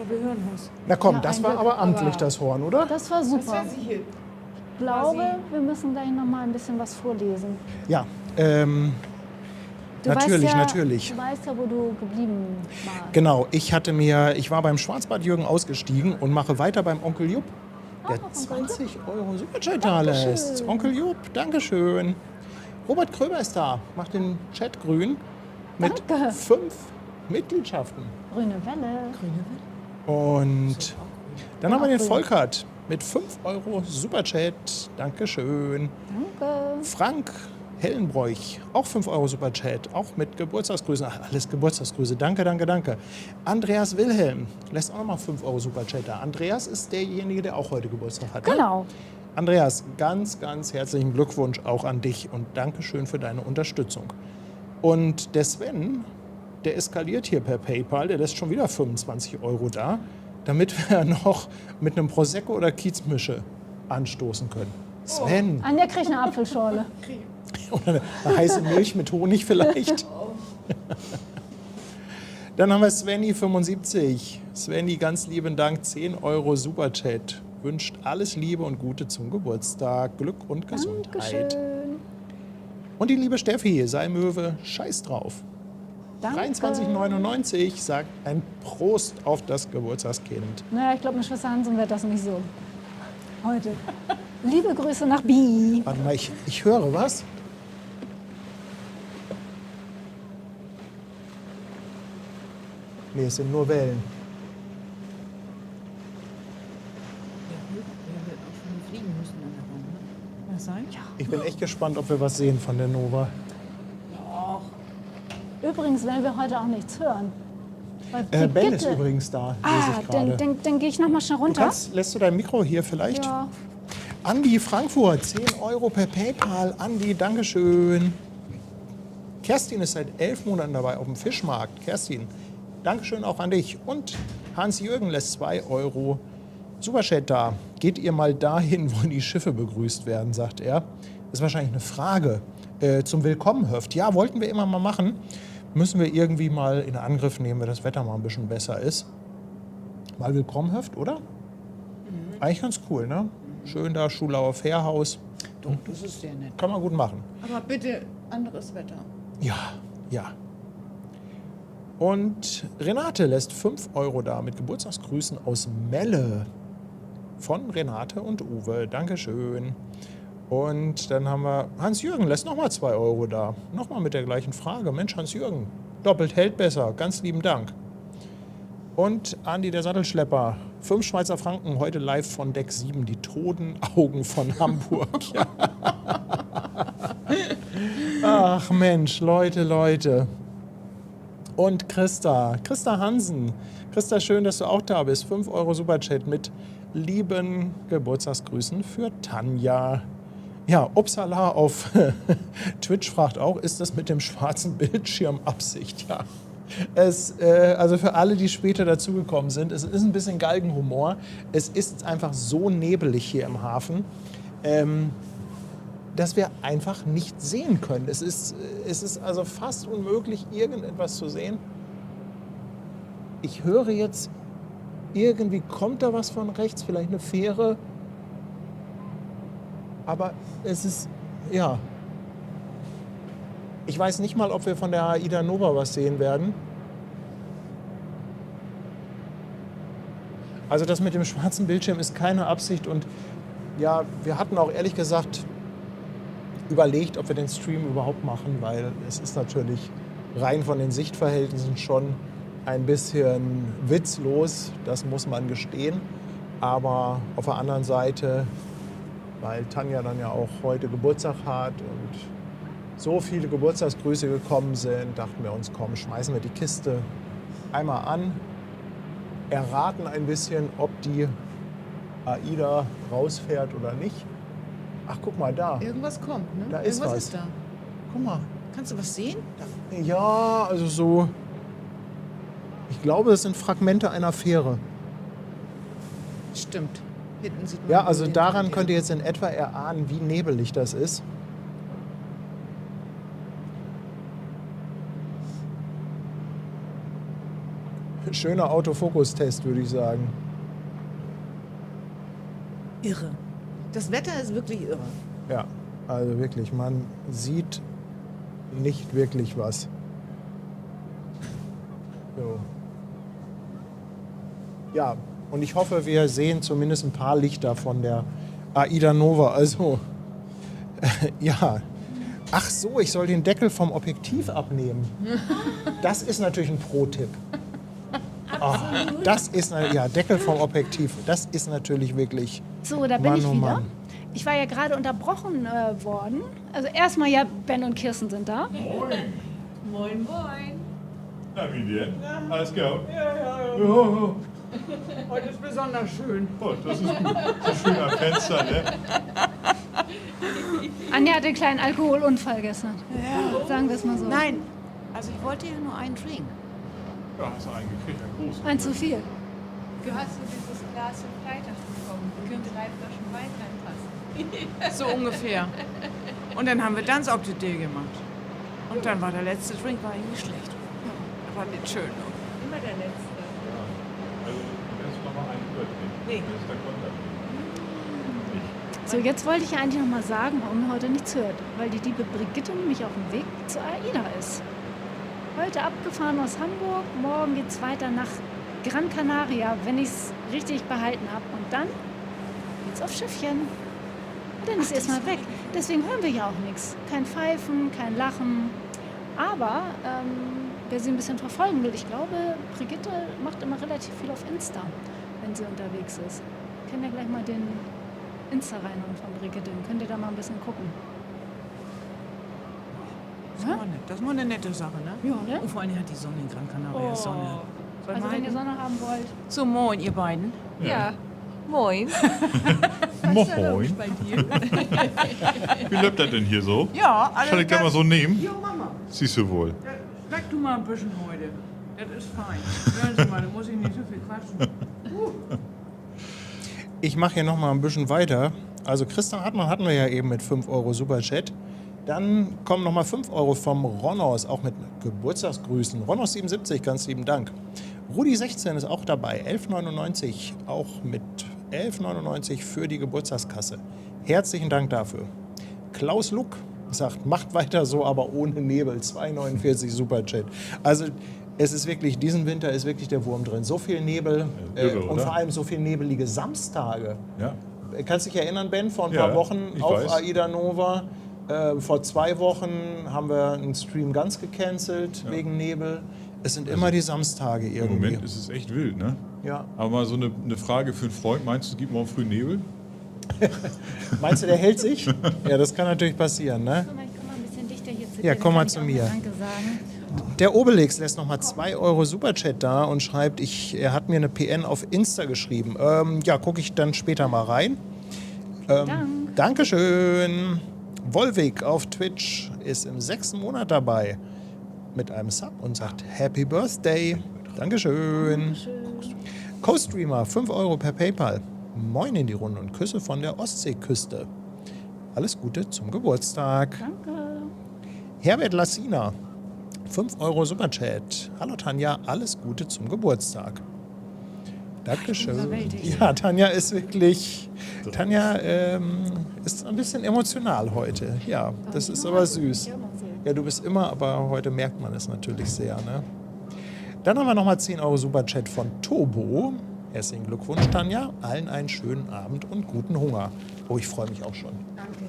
wir hören uns. Na komm, Ja, das ein war Glück. aber amtlich, Aber- das Horn, oder? Das war Das super. wäre sie hier. Ich glaube, wir müssen gleich noch mal ein bisschen was vorlesen. Ja, Du natürlich, weißt ja, natürlich. Du weißt ja, wo du geblieben warst. Genau, ich war beim Schwarzbad Jürgen ausgestiegen und mache weiter beim Onkel Jupp, der Onkel 20 € Superchat da lässt. Dankeschön. Onkel Jupp, Dankeschön. Robert Kröber ist da, macht den Chat grün mit Danke. 5 Mitgliedschaften. Grüne Welle. Und dann haben wir den grün. Volkert mit 5 € Superchat. Dankeschön. Danke. Frank Hellenbräuch, auch 5 € Superchat, auch mit Geburtstagsgrüßen. Ach, alles Geburtstagsgrüße. Danke, danke, danke. Andreas Wilhelm lässt auch nochmal 5 € Superchat da. Andreas ist derjenige, der auch heute Geburtstag hat. Ne? Genau. Andreas, ganz, ganz herzlichen Glückwunsch auch an dich und Dankeschön für deine Unterstützung. Und der Sven, der eskaliert hier per PayPal, der lässt schon wieder 25 € da, damit wir noch mit einem Prosecco oder Kiezmische anstoßen können. Sven, Anja kriegt eine Apfelschorle. oder eine heiße Milch mit Honig vielleicht. Dann haben wir Svenny75. Svenny, ganz lieben Dank, 10 € Superchat. Wünscht alles Liebe und Gute zum Geburtstag, Glück und Gesundheit. Dankeschön. Und die liebe Steffi, sei Möwe, scheiß drauf. Danke. 23,99 sagt ein Prost auf das Geburtstagskind. Naja, ich glaube, mit Schwester Hansen wird das nicht so. Heute. Liebe Grüße nach Bi. Warte mal, ich höre was. Nee, es sind nur Wellen. Wir wird auch schon fliegen müssen an der Raum, ne? Kann das sein? Ja. Ich bin echt gespannt, ob wir was sehen von der Nova. Übrigens werden wir heute auch nichts hören. Weil Ben ist Brigitte- übrigens da, lese Ah, ich gerade. dann gehe ich noch mal schnell runter. Lässt du dein Mikro hier vielleicht? Ja. Andi Frankfurt, 10 € per PayPal. Andi, Dankeschön. Kerstin ist seit 11 Monaten dabei auf dem Fischmarkt. Kerstin, Dankeschön auch an dich. Und Hans-Jürgen lässt 2 € Superchat da. Geht ihr mal dahin, wo die Schiffe begrüßt werden, sagt er. Das ist wahrscheinlich eine Frage zum Willkommenhöft. Ja, wollten wir immer mal machen. Müssen wir irgendwie mal in Angriff nehmen, wenn das Wetter mal ein bisschen besser ist. Mal Willkommenhöft, oder? Eigentlich ganz cool, ne? Schön da, Schulauer Fährhaus. Doch, das ist sehr nett. Kann man gut machen. Aber bitte anderes Wetter. Ja, ja. Und Renate lässt 5 € da mit Geburtstagsgrüßen aus Melle. Von Renate und Uwe. Dankeschön. Und dann haben wir Hans-Jürgen lässt nochmal 2 € da. Nochmal mit der gleichen Frage. Mensch, Hans-Jürgen, doppelt hält besser. Ganz lieben Dank. Und Andi, der Sattelschlepper. 5 Schweizer Franken, heute live von Deck 7. Die Totenaugen von Hamburg. Ja. Ach Mensch, Leute. Und Christa Hansen. Christa, schön, dass du auch da bist. 5 € Superchat mit lieben Geburtstagsgrüßen für Tanja. Ja, Upsala auf Twitch fragt auch, ist das mit dem schwarzen Bildschirm Absicht? Ja. Also für alle, die später dazugekommen sind, es ist ein bisschen Galgenhumor. Es ist einfach so nebelig hier im Hafen, dass wir einfach nicht sehen können. Es ist also fast unmöglich, irgendetwas zu sehen. Ich höre jetzt, irgendwie kommt da was von rechts, vielleicht eine Fähre. Aber es ist, ja. Ich weiß nicht mal, ob wir von der Aida Nova was sehen werden. Also das mit dem schwarzen Bildschirm ist keine Absicht. Und ja, wir hatten auch ehrlich gesagt überlegt, ob wir den Stream überhaupt machen, weil es ist natürlich rein von den Sichtverhältnissen schon ein bisschen witzlos, das muss man gestehen. Aber auf der anderen Seite, weil Tanja dann ja auch heute Geburtstag hat und so viele Geburtstagsgrüße gekommen sind, dachten wir uns, komm, schmeißen wir die Kiste einmal an, erraten ein bisschen, ob die Aida rausfährt oder nicht. Ach, guck mal da. Irgendwas kommt, ne? Da ist Irgendwas was. ist da. Guck mal. Kannst du was sehen? Ja, also so. Ich glaube, das sind Fragmente einer Fähre. Stimmt. Hinten sieht man Ja, also den- daran könnt ihr jetzt in etwa erahnen, wie nebelig das ist. Schöner Autofokus-Test, würde ich sagen. Irre. Das Wetter ist wirklich irre. Ja, also wirklich, man sieht nicht wirklich was. So. Ja, und ich hoffe, wir sehen zumindest ein paar Lichter von der Aida Nova. Also, ja. Ach so, ich soll den Deckel vom Objektiv abnehmen. Das ist natürlich ein Pro-Tipp. Oh, das ist, ja, Deckel vom Objektiv. Das ist natürlich wirklich. So, da bin Mann, ich oh wieder. Mann. Ich war ja gerade unterbrochen worden. Also erstmal ja, Ben und Kirsten sind da. Moin. Moin, moin. Na, wie denn? Alles klar? Ja. Ja. Heute ist besonders schön. Oh, das ist gut. So schön am Fenster, ne? Anja hatte einen kleinen Alkoholunfall gestern. Ja. Sagen wir es mal so. Nein, also ich wollte ja nur einen Drink. Ja, hast du einen gekriegt, einen großen. Ein zu viel. Du hast so dieses Glas zum Freitag bekommen. Da können 3 Flaschen Wein reinpassen. So ungefähr. Und dann haben wir Dance auf die Idee gemacht. Und dann war der letzte Drink war irgendwie schlecht. Ja, war nicht schön. Immer der Letzte. Also, jetzt noch mal einen übertrinken. Nee. Das ist der Konter. So, jetzt wollte ich ja eigentlich noch mal sagen, warum ihr heute nichts hört. Weil die liebe Brigitte nämlich auf dem Weg zur AIDA ist. Heute abgefahren aus Hamburg, morgen geht's weiter nach Gran Canaria, wenn ich es richtig behalten habe. Und dann geht's auf Schiffchen. Und dann ist sie erstmal weg. Deswegen hören wir ja auch nichts. Kein Pfeifen, kein Lachen. Aber wer sie ein bisschen verfolgen will, ich glaube, Brigitte macht immer relativ viel auf Insta, wenn sie unterwegs ist. Können wir gleich mal den Insta reinhauen von Brigitte. Dann könnt ihr da mal ein bisschen gucken. Das ist mal eine nette Sache, ne? Ja, ne? Und vor allem hat die Sonne in Gran Canaria. Sonne. Soll Also mal wenn ihr halten? Sonne haben wollt. So, moin, ihr beiden. Ja. Moin. Moin. Bei dir. Wie läuft das denn hier so? Ja, alles Soll ich gleich mal so nehmen? Jo, Mama. Siehst du wohl. Sag du mal ein bisschen heute. Das ist fein. Hören Sie mal, da muss ich nicht so viel quatschen. Ich mache hier noch mal ein bisschen weiter. Also Christian Hartmann hatten wir ja eben mit 5 Euro Superchat. Dann kommen noch mal 5 Euro vom Ronnos, auch mit Geburtstagsgrüßen. Ronnos 77, ganz lieben Dank. Rudi 16 ist auch dabei, 11,99, auch mit 11,99 für die Geburtstagskasse. Herzlichen Dank dafür. Klaus Luck sagt, macht weiter so, aber ohne Nebel, 2,49 Superchat. Also es ist wirklich, diesen Winter ist wirklich der Wurm drin. So viel Nebel Irre, und oder? vor allem so viel nebelige Samstage. Ja. Kannst du dich erinnern, Ben, vor ein Ja, paar Wochen ich auf weiß. Aida Nova? Vor 2 Wochen haben wir einen Stream ganz gecancelt wegen Nebel. Es sind immer die Samstage Im irgendwie. Moment ist es echt wild, ne? Ja. Aber mal so eine Frage für einen Freund. Meinst du, es gibt morgen früh Nebel? Meinst du, der hält sich? Ja, das kann natürlich passieren, ne? Komm mal, ich komm mal ein bisschen dichter hier zu Ja, dir, komm dann mal kann ich zu auch mir. Danke sagen. Der Obelix lässt nochmal 2 Euro Superchat da und schreibt, er hat mir eine PN auf Insta geschrieben. Ja, gucke ich dann später mal rein. Dank. Dankeschön. Wolwig auf Twitch ist im 6. Monat dabei mit einem Sub und sagt Happy Birthday. Dankeschön. Co-Streamer, 5 Euro per PayPal. Moin in die Runde und Küsse von der Ostseeküste. Alles Gute zum Geburtstag. Danke. Herbert Lassina, 5 Euro Superchat. Hallo Tanja, alles Gute zum Geburtstag. Dankeschön. überwältigt. Ja, Tanja ist wirklich. Tanja ist ein bisschen emotional heute. Ja, das ist aber süß. Ja, du bist immer, aber heute merkt man es natürlich sehr. Ne? Dann haben wir nochmal 10 Euro Superchat von Tobo. Herzlichen Glückwunsch, Tanja. Allen einen schönen Abend und guten Hunger. Oh, ich freue mich auch schon.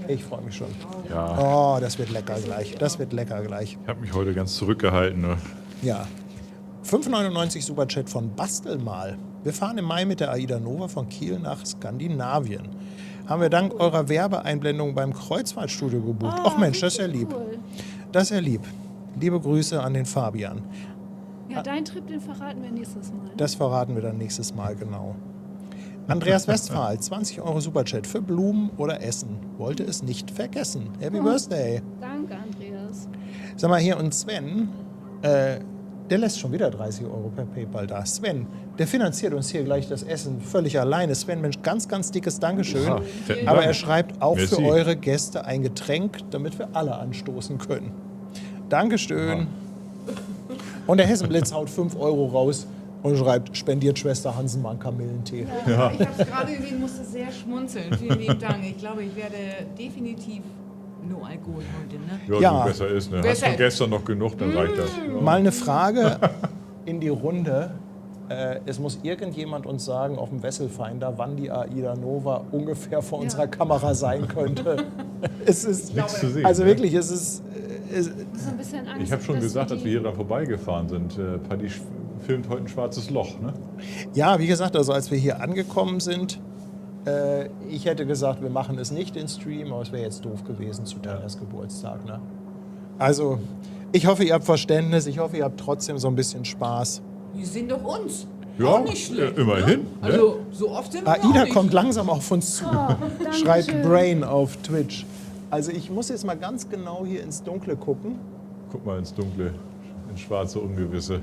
Ich freue mich schon. Ja. Oh, das wird lecker gleich. Das wird lecker gleich. Ich habe mich heute ganz zurückgehalten. Ne? Ja. 5,99 Superchat von Bastelmal. Wir fahren im Mai mit der Aida Nova von Kiel nach Skandinavien. Haben wir dank eurer Werbeeinblendung beim Kreuzfahrtstudio gebucht. Ach Mensch, das ist ja lieb. Cool. Das ist ja lieb. Liebe Grüße an den Fabian. Ja, deinen Trip, den verraten wir nächstes Mal. Das verraten wir dann nächstes Mal, genau. Andreas Westphal, 20 Euro Superchat für Blumen oder Essen. Wollte es nicht vergessen. Happy Birthday. Danke, Andreas. Sag mal hier, und Sven, der lässt schon wieder 30 Euro per PayPal da. Sven, der finanziert uns hier gleich das Essen völlig alleine. Sven, Mensch, ganz, ganz dickes Dankeschön. Ja, fetten Aber Dank. er schreibt auch Merci. für eure Gäste ein Getränk, damit wir alle anstoßen können. Dankeschön. Und der Hessenblitz haut 5 Euro raus. Und schreibt, spendiert Schwester Hansen mal einen Kamillentee. Ja. Ich habe es gerade gesehen, musste sehr schmunzeln. Vielen lieben Dank. Ich glaube, ich werde definitiv nur Alkohol heute. Ne? Ja, Ja. so besser ist. Ne? Hast Besser du gestern noch genug, dann reicht das. Ja. Mal eine Frage in die Runde. Es muss irgendjemand uns sagen auf dem Wesselfinder, wann die Aida Nova ungefähr vor unserer Kamera sein könnte. Es ist Nichts zu sehen. also ne? wirklich, es ist So ein bisschen Angst, Ich habe schon dass gesagt, als die- wir hier dran vorbeigefahren sind, Paddy filmt heute ein schwarzes Loch. Ne? ja, wie gesagt, also als wir hier angekommen sind, ich hätte gesagt, wir machen es nicht in Stream, aber es wäre jetzt doof gewesen zu Tanjas Geburtstag. Ne? Also ich hoffe, ihr habt Verständnis, ich hoffe, ihr habt trotzdem so ein bisschen Spaß. Die sind doch uns. Ja, Auch nicht schlecht. immerhin. Ne? Also, so oft sind wir auch Aida nicht. kommt langsam auf uns zu, danke schreibt schön. Brain auf Twitch. Also ich muss jetzt mal ganz genau hier ins Dunkle gucken. Guck mal ins Dunkle, ins schwarze Ungewisse.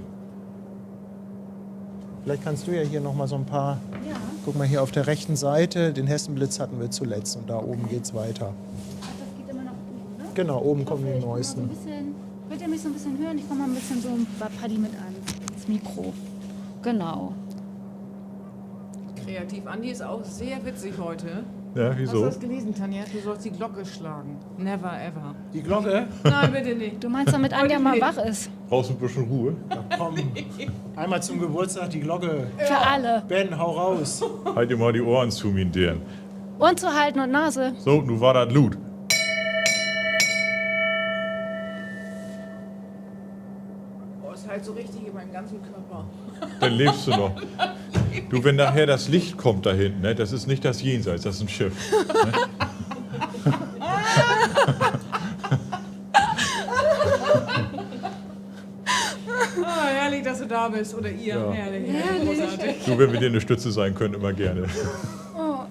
Vielleicht kannst du ja hier noch mal so ein paar. Ja, Guck mal hier auf der rechten Seite, den Hessenblitz hatten wir zuletzt und da oben geht's weiter. das geht immer nach oben, ne? Genau, oben Ich kommen hoffe, die ich komm mal so ein neuesten. bisschen, könnt ihr mich so ein bisschen hören? Ich komme mal ein bisschen so bei Paddy mit an, ins Mikro. Genau. Kreativ. Andi ist auch sehr witzig heute. Ja, Hast du wieso? das gelesen, Tanja? Du sollst die Glocke schlagen. Never ever. Die Glocke? Nein, bitte nicht. Du meinst, damit Anja mal wach ist? Brauchst du ein bisschen Ruhe? Komm, einmal zum Geburtstag die Glocke. Für alle. Ben, hau raus. Halt dir mal die Ohren zu, mein Dirn. Ohren zu halten und Nase. So, nun war das Loot. Oh, ist halt so richtig in meinem ganzen Körper. Dann lebst du noch. Du, wenn nachher das Licht kommt da hinten, ne, das ist nicht das Jenseits, das ist ein Schiff. Ah, herrlich, dass du da bist. Oder ihr. Ja. Herrlich. Großartig. Du, wenn wir dir eine Stütze sein können, immer gerne.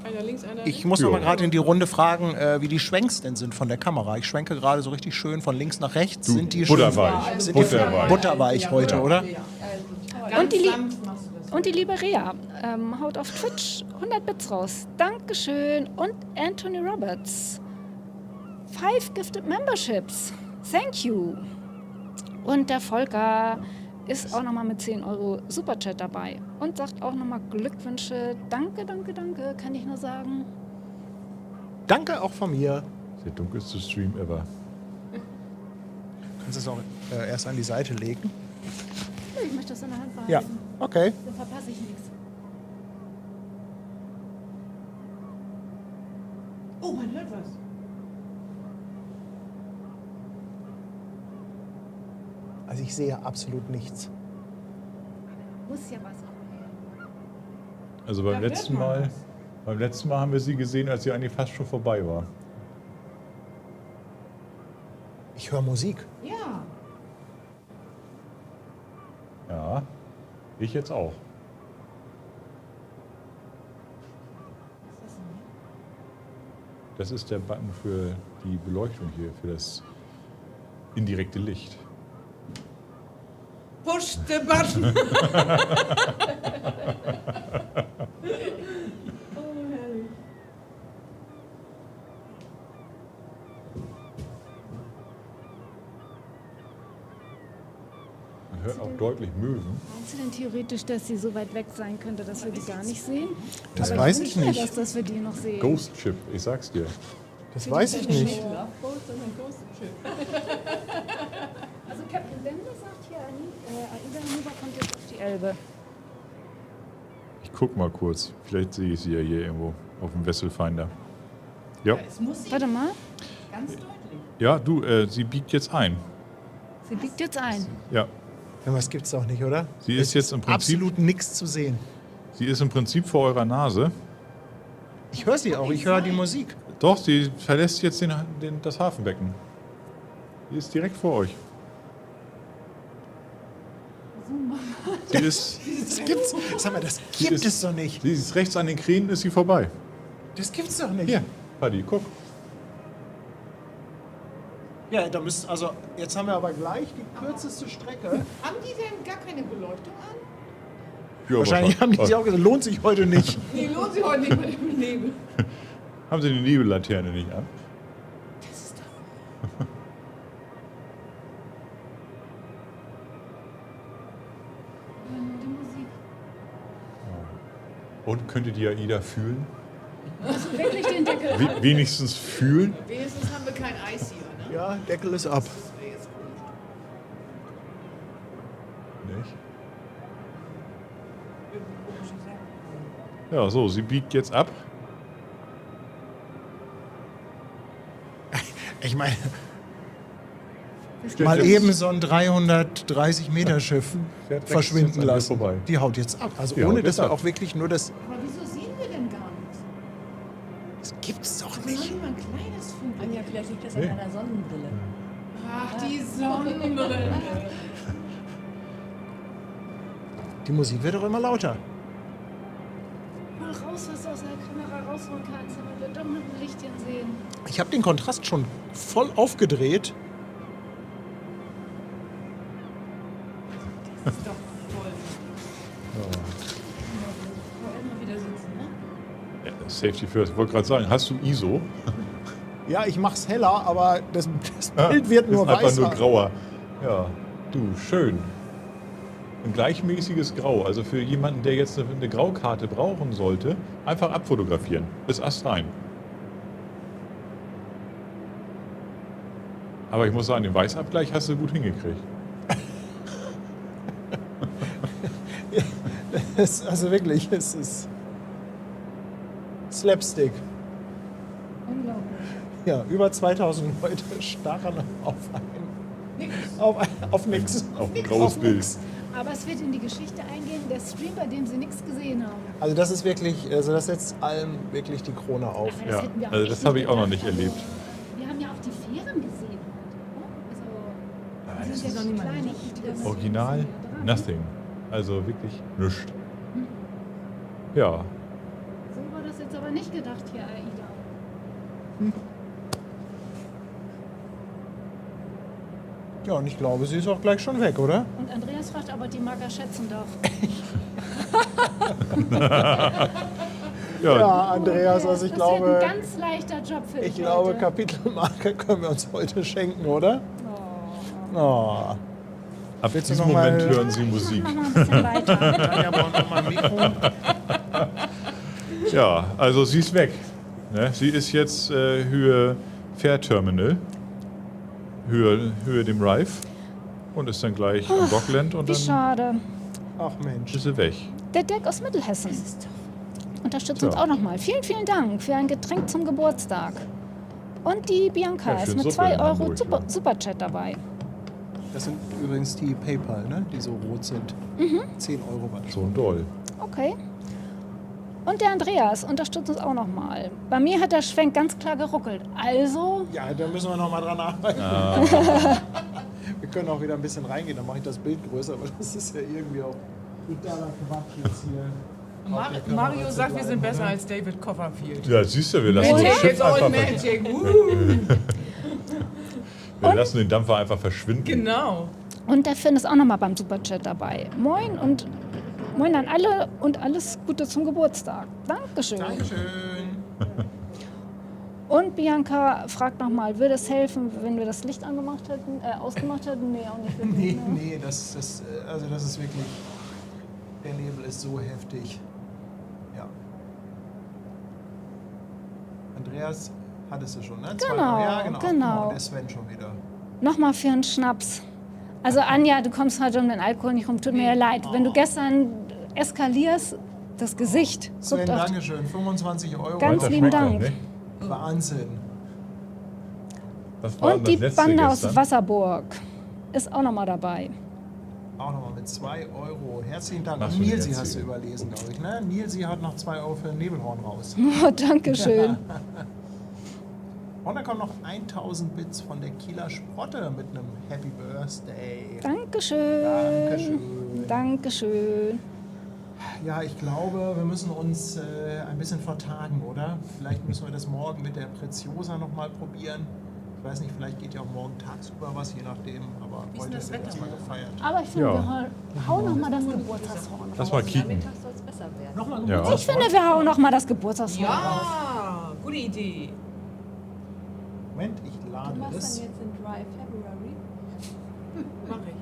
Einer links, einer Ich rechts. muss noch mal Ja. gerade in die Runde fragen, wie die Schwenks denn sind von der Kamera. Ich schwenke gerade so richtig schön von links nach rechts. Sind die schon Butterweich. sind die Butterweich. butterweich heute, oder? Ja. Und Ganz die Lie- sanft machst du das. Und die liebe Rea haut auf Twitch 100 Bits raus. Dankeschön. Und Anthony Roberts. 5 gifted memberships. Thank you. Und der Volker ist auch nochmal mit 10 Euro Superchat dabei. Und sagt auch nochmal Glückwünsche. Danke, danke, danke, kann ich nur sagen. Danke auch von mir. Der dunkelste Stream ever. Kannst du es auch erst an die Seite legen? Ich möchte das in der Hand behalten. Ja, okay. Dann verpasse ich nichts. Oh, man hört was. Also ich sehe absolut nichts. Muss ja was. Also Da hört man beim letzten Mal haben wir sie gesehen, als sie eigentlich fast schon vorbei war. Ich höre Musik. Ja. Ja, ich jetzt auch. Das ist der Button für die Beleuchtung hier, für das indirekte Licht. Push the button. Man hört auch deutlich Möwen. Meinst du denn theoretisch, dass sie so weit weg sein könnte, dass wir die gar nicht sehen? Das Aber weiß ich ich wünsche mir nicht. dass wir die noch sehen. Ghost Chip, ich sag's dir. Das weiß ich nicht. Also Captain Bender sagt hier, Aida Nova kommt jetzt auf die Elbe. Ich guck mal kurz. Vielleicht sehe ich sie ja hier irgendwo auf dem Wesselfinder. Ja, Es muss sie Warte mal, ganz deutlich. ja du, sie biegt jetzt ein. sie biegt jetzt ein. Ja, Ja, was gibt's doch nicht, oder? sie ist jetzt im Prinzip, Absolut nichts zu sehen. sie ist im Prinzip vor eurer Nase. Ich höre sie auch, ich höre die Musik. Doch, sie verlässt jetzt das Hafenbecken. Sie ist direkt vor euch. Sie ist, Das gibt's. Sag mal, das Sie gibt ist- es doch nicht. sie ist rechts an den Kränen, ist sie vorbei. Das gibt's doch nicht. Hier, Paddy, guck. Ja, da müsst, also jetzt haben wir aber gleich die kürzeste Strecke. Haben die denn gar keine Beleuchtung an? Ja, Wahrscheinlich haben die sich auch gesagt, lohnt sich heute nicht. Nee, lohnt sich heute nicht mit dem Nebel. Haben sie die Nebellaterne nicht an? Das ist doch... Die Musik. Und könntet ihr Aida fühlen? Wirklich den Deckel. Wenigstens fühlen? Wenigstens haben wir kein Eis hier, ne? Ja, Deckel ist ab. Nicht? Ja, so, sie biegt jetzt ab. Ich meine, mal eben so ein 330 Meter Schiff Fährt rechts verschwinden jetzt an mir lassen. vorbei. Die haut jetzt ab. Also Die ohne, haut dass jetzt wir ab. auch wirklich nur das... Aber wieso sehen wir denn gar nichts? Das gibt's doch Noch nicht. nicht mal ein kleines Funken. Anja, vielleicht liegt das Nee. an deiner Sonnenbrille. Ach, die Sonnenbrille. Die Musik wird doch immer lauter. Hol raus, was du aus der Kamera rausholen kannst, damit wir doch noch ein Lichtchen sehen. Ich habe den Kontrast schon voll aufgedreht. Das ist doch voll. Immer wieder sitzen, ne? Ja, Safety first. Ich wollte gerade sagen, hast du ISO? Ja, ich mach's heller, aber das Bild wird nur ist einfach weißer. nur grauer. Ja, du, schön. Ein gleichmäßiges Grau. Also für jemanden, der jetzt eine Graukarte brauchen sollte, einfach abfotografieren. Bis astrein. Aber ich muss sagen, den Weißabgleich hast du gut hingekriegt. Also wirklich, es ist Slapstick. Unglaublich. Ja, über 2000 Leute starren auf nix. Auf ein graues Bild. nix. Aber es wird in die Geschichte eingehen, der Stream, bei dem sie nichts gesehen haben. Also das ist wirklich, also das setzt allem wirklich die Krone auf. Aber das Ja, hätten wir auch also echt das habe ich auch noch gedacht. nicht erlebt. Wir haben ja auch die Fähren gesehen. Also, das sind ja ist noch kleine Ideen. Original nothing. Also wirklich nichts. Ja, So war das jetzt aber nicht gedacht hier, Aida. Ja, und ich glaube, sie ist auch gleich schon weg, oder? Und Andreas fragt, ob er die Marker schätzen darf. Ja, Andreas, also ich das glaube, wird ein ganz leichter Job für dich ich glaube, heute. Kapitelmarker können wir uns heute schenken, oder? Oh. Oh. ab Willst du diesem noch mal- Moment hören Sie Musik. Mach mal ein bisschen weiter. Tanja braucht noch mal ein Mikro. Ja, also sie ist weg. Ne? Sie ist jetzt Höhe Fährterminal, Höhe dem Reif und ist dann gleich am Dockland und Wie dann schade. Ach Mensch. ist sie weg. Der Deck aus Mittelhessen unterstützt uns Tja. auch nochmal. Vielen, vielen Dank für ein Getränk zum Geburtstag. Und die Bianca Ja, ist schön mit Suppe 2 in Euro Hamburg, ja. Superchat dabei. Das sind übrigens die PayPal, ne? Die so rot sind. 10 Euro war das. So ein Doll. Okay. Und der Andreas unterstützt uns auch nochmal. Bei mir hat der Schwenk ganz klar geruckelt. Also, Ja, da müssen wir noch mal dran arbeiten. Wir können auch wieder ein bisschen reingehen, dann mache ich das Bild größer, aber das ist ja irgendwie auch totaler Quatsch jetzt hier. Mario sagt, wir sind besser als David Copperfield. Ja, siehst du, wir lassen, das Magic Schiff is all einfach magic. wir lassen den Dampfer einfach verschwinden. Genau. und der Finn ist auch nochmal beim Superchat dabei. Moin und moin an alle und alles Gute zum Geburtstag. Dankeschön. Dankeschön. Und Bianca fragt nochmal, würde es helfen, wenn wir das Licht ausgemacht hätten? Nee, auch nicht wirklich. Nee, ne? nee, das ist wirklich, der Nebel ist so heftig. Ja. Andreas hattest du schon, ne? Genau, Ja, genau. genau. Und der Sven schon wieder. Nochmal für einen Schnaps. Also Anja, du kommst heute um den Alkohol nicht rum. Tut mir ja leid. Wenn du gestern eskalierst, das Gesicht. Sven, Guckt auch. Dankeschön. 25 Euro. Ganz Weiter lieben schmeckt er, Dank. ne? Wahnsinn. Was war Und das die letzte Bande aus gestern? Wasserburg ist auch nochmal dabei. Auch nochmal mit 2 Euro. Herzlichen Dank. Machst Und du Nilsi jetzt hast du hier? überlesen, glaube ich. Ne? Nilsi hat noch 2 Euro für ein Nebelhorn raus. Oh, Dankeschön. Und dann kommen noch 1000 Bits von der Kieler Sprotte mit einem Happy Birthday. Dankeschön. Dankeschön. Dankeschön. Ja, ich glaube, wir müssen uns ein bisschen vertagen, oder? Vielleicht müssen wir das morgen mit der Preziosa nochmal probieren. Ich weiß nicht, vielleicht geht ja auch morgen tagsüber was, je nachdem. Aber Wie ist heute denn das wird Wetter erstmal morgen? gefeiert. Aber ich finde, Ja. wir hauen nochmal das Geburtstagshorn Lass raus. mal kicken. Nachmittag soll es besser werden. Nochmal Ja. Ich finde, wir hauen nochmal das Geburtstagshorn raus. Ja, gute Idee. Moment, ich Du lade machst das. dann jetzt in Dry February. Mach ich.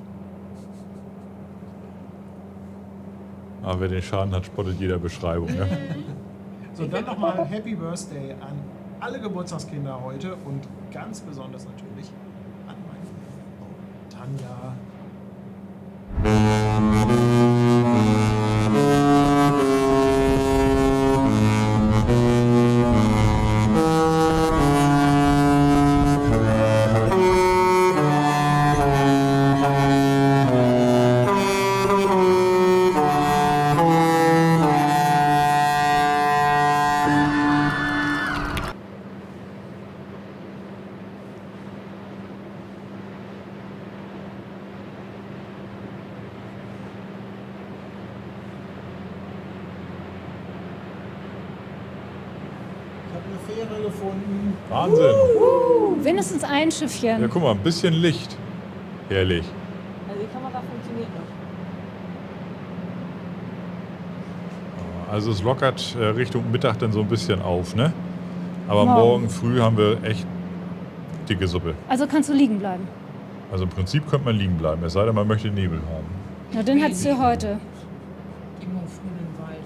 Aber wer den Schaden hat, spottet jeder Beschreibung. Ja? So, dann nochmal Happy Birthday an alle Geburtstagskinder heute und ganz besonders natürlich an meine Frau Tanja. Ich habe eine Fähre gefunden. Wahnsinn. Wenigstens ein Schiffchen. Ja, guck mal, ein bisschen Licht. Herrlich. Also die Kamera funktioniert noch. Also es lockert Richtung Mittag dann so ein bisschen auf, ne? Aber Morgen. morgen früh haben wir echt dicke Suppe. Also kannst du liegen bleiben. Also im Prinzip könnte man liegen bleiben, es sei denn, man möchte Nebel haben. Ja, den hattest du heute. Immer früh im Wald.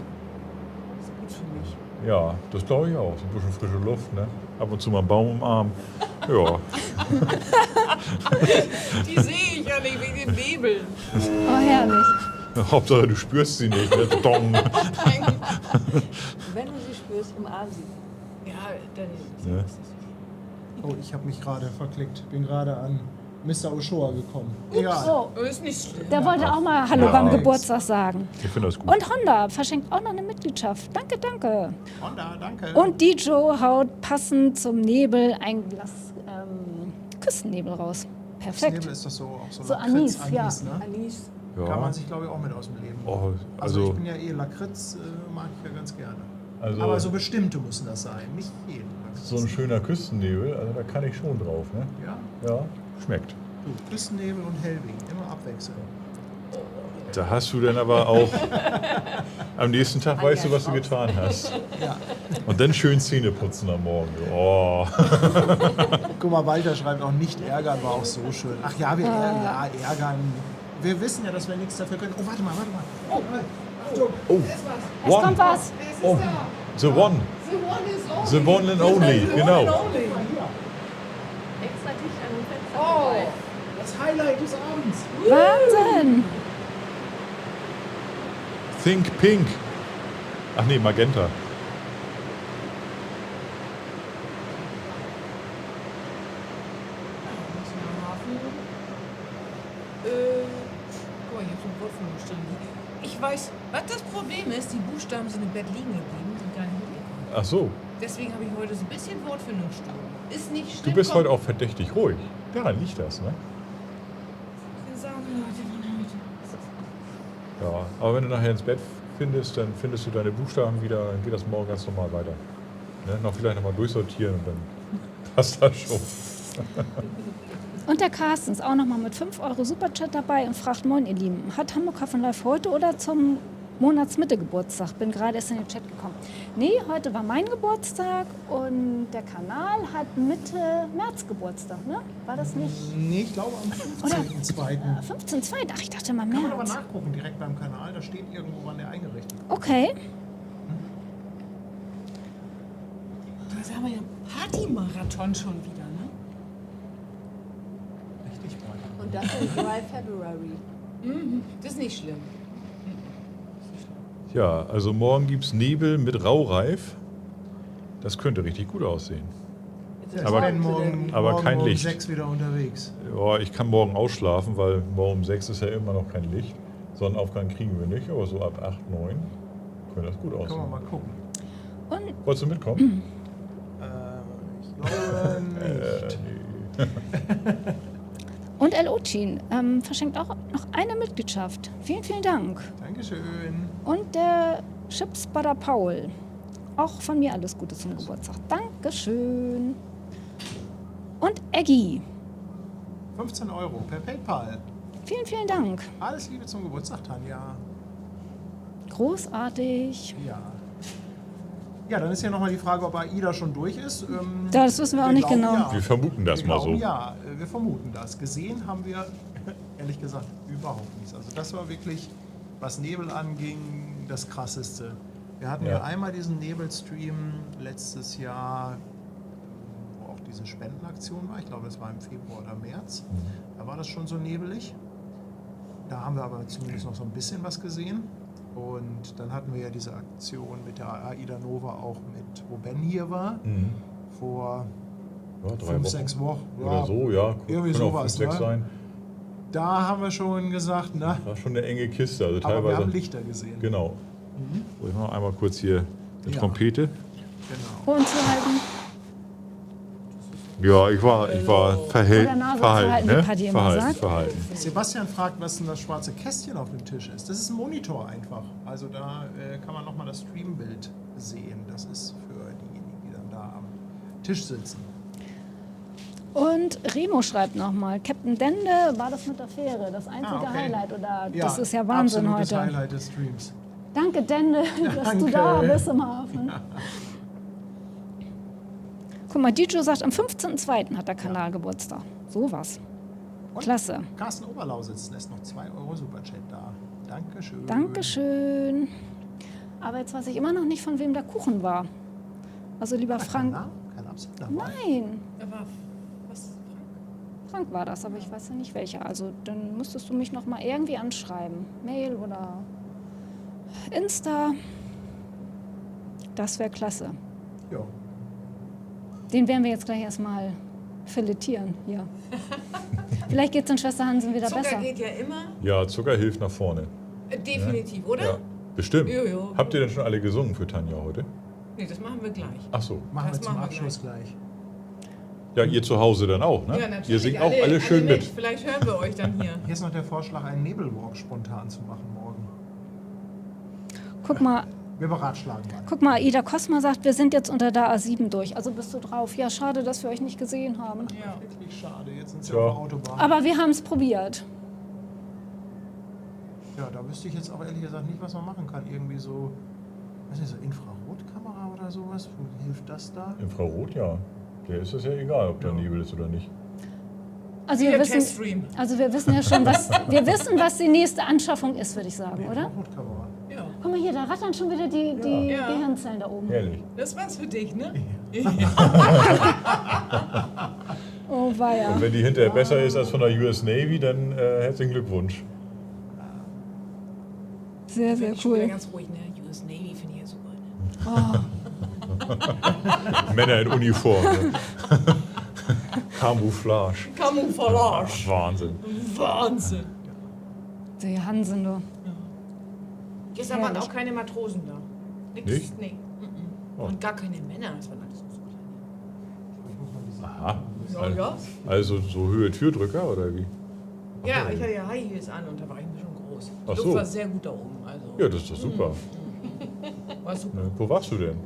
Das ist gut für mich. Ja, das glaube ich auch. So ein bisschen frische Luft, ne? Ab und zu mal einen Baum umarmen. Ja. Die sehe ich ja nicht wegen den Nebeln. Oh, herrlich. Hauptsache, du spürst sie nicht. Ne? Dong. Wenn du sie spürst, umarm sie. Ja, dann Ne? Oh, ich habe mich gerade verklickt. Bin gerade an Mr. Ochoa gekommen. Egal. So, ist nicht schlimm. der wollte auch mal Hallo Ja. beim Geburtstag sagen. Ich finde das gut. Und Honda verschenkt auch noch eine Mitgliedschaft. Danke, danke. Honda, danke. Und die Joe haut passend zum Nebel ein Glas Küstennebel raus. Perfekt. Nebel ist das so auch so, So Lakritz, Anis, ja. ne? Anis. Kann Ja. man sich, glaube ich, auch mit aus dem Leben Oh, nehmen. Also also- ich bin ja Lakritz, mag ich ja ganz gerne. Also Aber so bestimmte müssen das sein, nicht jeden. Lakritz. so ein schöner Küstennebel, also da kann ich schon drauf, ne? Ja, Ja, schmeckt. du, Küstennebel und Hellwing, immer abwechseln. Da hast du dann aber auch am nächsten Tag weißt du, was du getan hast. Ja. Und dann schön Zähne putzen am Morgen. Oh. Guck mal, Walter schreibt auch, nicht ärgern war auch so schön. Ach ja, wir ärgern. Wir wissen ja, dass wir nichts dafür können. Oh, warte mal. Oh, Achtung. Oh, Es kommt was. Oh, the one. The one and only, genau. Extra dicht an dem Fenster vorbei. Das Highlight des Abends. Wahnsinn. Think Pink. Ach nee, Magenta. Guck mal, ich hab so ein Wort von bestimmt. Ich weiß, was das Problem ist, die Buchstaben sind im Bett liegen geblieben, sind gar nicht mitgekommen. Ach so, Deswegen habe ich heute so ein bisschen Wortfindungsstörung. Ist nicht du schlimm. bist komm. heute auch verdächtig ruhig. Daran liegt das, ne? Wir sagen, Leute, von heute. Ja, aber wenn du nachher ins Bett findest, dann findest du deine Buchstaben wieder, dann geht das morgen ganz normal weiter. Ne? Noch vielleicht nochmal durchsortieren und dann passt das schon. Und der Carsten ist auch nochmal mit 5 € Superchat dabei und fragt, moin ihr Lieben, hat Hamburg Hafen Live heute oder zum Monatsmitte Geburtstag? Bin gerade erst in den Chat gekommen. Nee, heute war mein Geburtstag und der Kanal hat Mitte März Geburtstag, ne? War das nicht? Nee, ich glaube am 15.02. 15.2. Ach, ich dachte mal Kann man aber März. nachgucken, direkt beim Kanal. Da steht irgendwo, wann der eingerichtet wird. Okay. Das haben wir ja Partymarathon schon wieder, ne? Richtig, Walter. Und das ist Dry February. Das ist nicht schlimm. Ja, also morgen gibt es Nebel mit Raureif. Das könnte richtig gut aussehen. Aber- Ich bin morgen, aber morgen kein um Licht. 6 wieder unterwegs. Ja, ich kann morgen ausschlafen, weil morgen um 6 ist ja immer noch kein Licht. Sonnenaufgang kriegen wir nicht, aber so ab 8, 9 könnte das gut Können wir aussehen. mal gucken. Und Wolltest du mitkommen? Ich glaube nicht. Nee. Und El Ocin verschenkt auch noch eine Mitgliedschaft. Vielen, vielen Dank. Dankeschön. Und der Chips Butter Paul. Auch von mir alles Gute zum Geburtstag. Dankeschön. Und Eggy. 15 € per PayPal. Vielen, vielen Dank. Alles Liebe zum Geburtstag, Tanja. Großartig. Ja. Ja, dann ist ja nochmal die Frage, ob AIDA schon durch ist. Das wissen wir auch nicht glauben, genau. Ja. Wir vermuten das Wir mal so. glauben, ja, wir vermuten das. Gesehen haben wir, ehrlich gesagt, überhaupt nichts. Also das war wirklich was Nebel anging, das Krasseste. Wir hatten ja einmal diesen Nebelstream letztes Jahr, wo auch diese Spendenaktion war. Ich glaube, das war im Februar oder März. Da war das schon so nebelig. Da haben wir aber zumindest noch so ein bisschen was gesehen. Und dann hatten wir ja diese Aktion mit der AIDA Nova auch mit, wo Ben hier war. Vor 5, 6 Wochen. Oder so, ja. Irgendwie Können auch sowas, 5, 6 sein. Da haben wir schon gesagt, na, War schon eine enge Kiste. Also aber teilweise. wir haben Lichter gesehen. Genau. So, ich mache einmal kurz hier eine Ja. Trompete. Genau. Ohren zu halten. Ja, ich war Oder Nase zu halten, wie Paddy immer sagt. verhalten. Sebastian fragt, was denn das schwarze Kästchen auf dem Tisch ist. Das ist ein Monitor einfach. Also da kann man nochmal das Streambild sehen. Das ist für diejenigen, die dann da am Tisch sitzen. Und Remo schreibt nochmal, Captain Dende war das mit der Fähre, das einzige okay. Highlight. Oder das ist ja Wahnsinn absolutes heute. Highlight des Streams. Danke Dende, dass du Danke. da bist im Hafen. Guck mal, Dijo sagt, am 15.02. hat der Kanal Geburtstag. Sowas. Und Klasse. Carsten Oberlausitz lässt noch 2 € Superchat da. Dankeschön. Dankeschön. Aber jetzt weiß ich immer noch nicht, von wem der Kuchen war. Also lieber Frank. Kein Absender. Nein, Aber was? Frank war das, aber ich weiß ja nicht welcher. Also dann müsstest du mich noch mal irgendwie anschreiben. Mail oder Insta. Das wäre klasse. Ja. Den werden wir jetzt gleich erstmal filetieren hier. Vielleicht geht es in Schwester Hansen wieder Zucker besser. geht ja immer. Ja, Zucker hilft nach vorne. Definitiv, oder? Ja, bestimmt. Jo. Habt ihr denn schon alle gesungen für Tanja heute? Nee, das machen wir gleich. Ach so. Machen Das wir zum machen wir Abschluss gleich. Ja, ihr zu Hause dann auch, ne? Ja, natürlich. Ihr singt auch alle schön mit. Vielleicht hören wir euch dann hier. Hier ist noch der Vorschlag, einen Nebelwalk spontan zu machen morgen. Guck mal, Ida Kosma sagt, wir sind jetzt unter der A7 durch. Also bist du drauf. Ja, schade, dass wir euch nicht gesehen haben. Ja. Wirklich schade, jetzt sind sie Ja. auf der Autobahn. Aber wir haben es probiert. Ja, da wüsste ich jetzt auch ehrlich gesagt nicht, was man machen kann. Irgendwie so, weiß nicht, so Infrarotkamera oder sowas. Wo hilft das da? Infrarot, ja. Der ist es ja egal, ob da Nebel ist oder nicht. Also Wieder wir wissen Teststream. ja schon, was die nächste Anschaffung ist, würde ich sagen, oder? Infrarotkamera. Ja. Guck mal hier, da rattern schon wieder die Ja. Gehirnzellen da oben. Herrlich. Das war's für dich, ne? Oh weia. Und wenn die hinterher besser ist als von der US Navy, dann herzlichen Glückwunsch. Sehr, sehr Bin ich schon wieder cool. ganz ruhig, ne? US Navy finde ich ja super. Ne? Männer in Uniform. Ne? Camouflage. Camouflage. Wahnsinn. Wahnsinn. Die Hansen, du. Gestern waren Herrlich. auch keine Matrosen da. Nix? Nicht? Nee. Oh. Und gar keine Männer. Das waren alles so kleine. Aha. Ja, ja. Also so Höhe Türdrücker oder wie? Ja, ich hatte ja High Heels an und da war ich ein bisschen groß. Die Ach Luft so. war sehr gut da oben. Also Ja, das ist doch super. war super. Ne, wo warst du denn?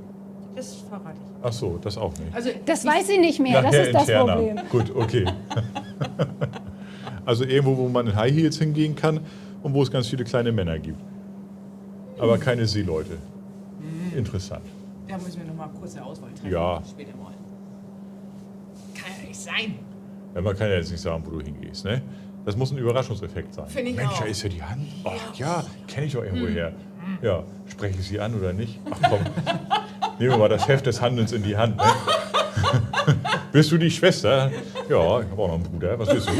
Das verrate ich. Ach so, das auch nicht. Also Das weiß sie nicht mehr, das ist das interner. Problem. Gut, okay. Also irgendwo, wo man in High Heels hingehen kann und wo es ganz viele kleine Männer gibt. Aber keine Seeleute. Interessant. da müssen wir noch mal kurz eine Auswahl treffen. Ja. Später mal. Kann ja nicht sein. Ja, man kann ja jetzt nicht sagen, wo du hingehst. Ne? Das muss ein Überraschungseffekt sein. Finde ich Mensch, da auch. ist ja die Hand. Ach ja, kenne ich doch irgendwo her. Ja, spreche ich sie an oder nicht? Ach komm, nehmen wir mal das Heft des Handelns in die Hand. Ne? Bist du die Schwester? Ja, ich habe auch noch einen Bruder. Was bist du?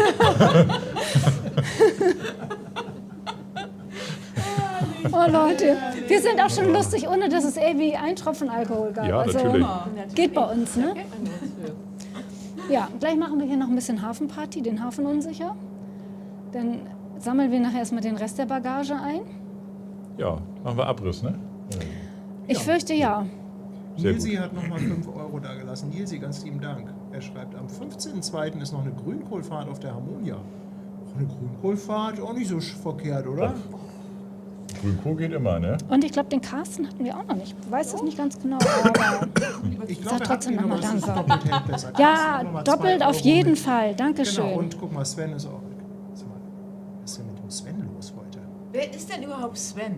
Oh Leute, wir sind auch schon lustig, ohne dass es irgendwie einen Tropfen Alkohol gab. Ja, also, natürlich. geht bei uns, ne? Ja, gleich machen wir hier noch ein bisschen Hafenparty, den Hafen unsicher. Dann sammeln wir nachher erstmal den Rest der Bagage ein. Ja, machen wir Abriss, ne? Ich fürchte ja. Sehr Nilsi hat nochmal 5 € da gelassen. Nilsi, ganz lieben Dank. Er schreibt, am 15.02. ist noch eine Grünkohlfahrt auf der Harmonia. Auch eine Grünkohlfahrt, auch nicht so verkehrt, oder? Grünkohl geht immer, ne? Und ich glaube, den Carsten hatten wir auch noch nicht. Ich weiß es nicht ganz genau, aber Ich Sag glaube, er trotzdem hat noch mal noch was, das danke. doppelt hält besser. ja, Carsten, noch mal doppelt 2 auf € jeden mit. Fall. Dankeschön. Genau, und guck mal, Sven ist auch. Sag mal, was ist denn mit dem Sven los heute? Wer ist denn überhaupt Sven?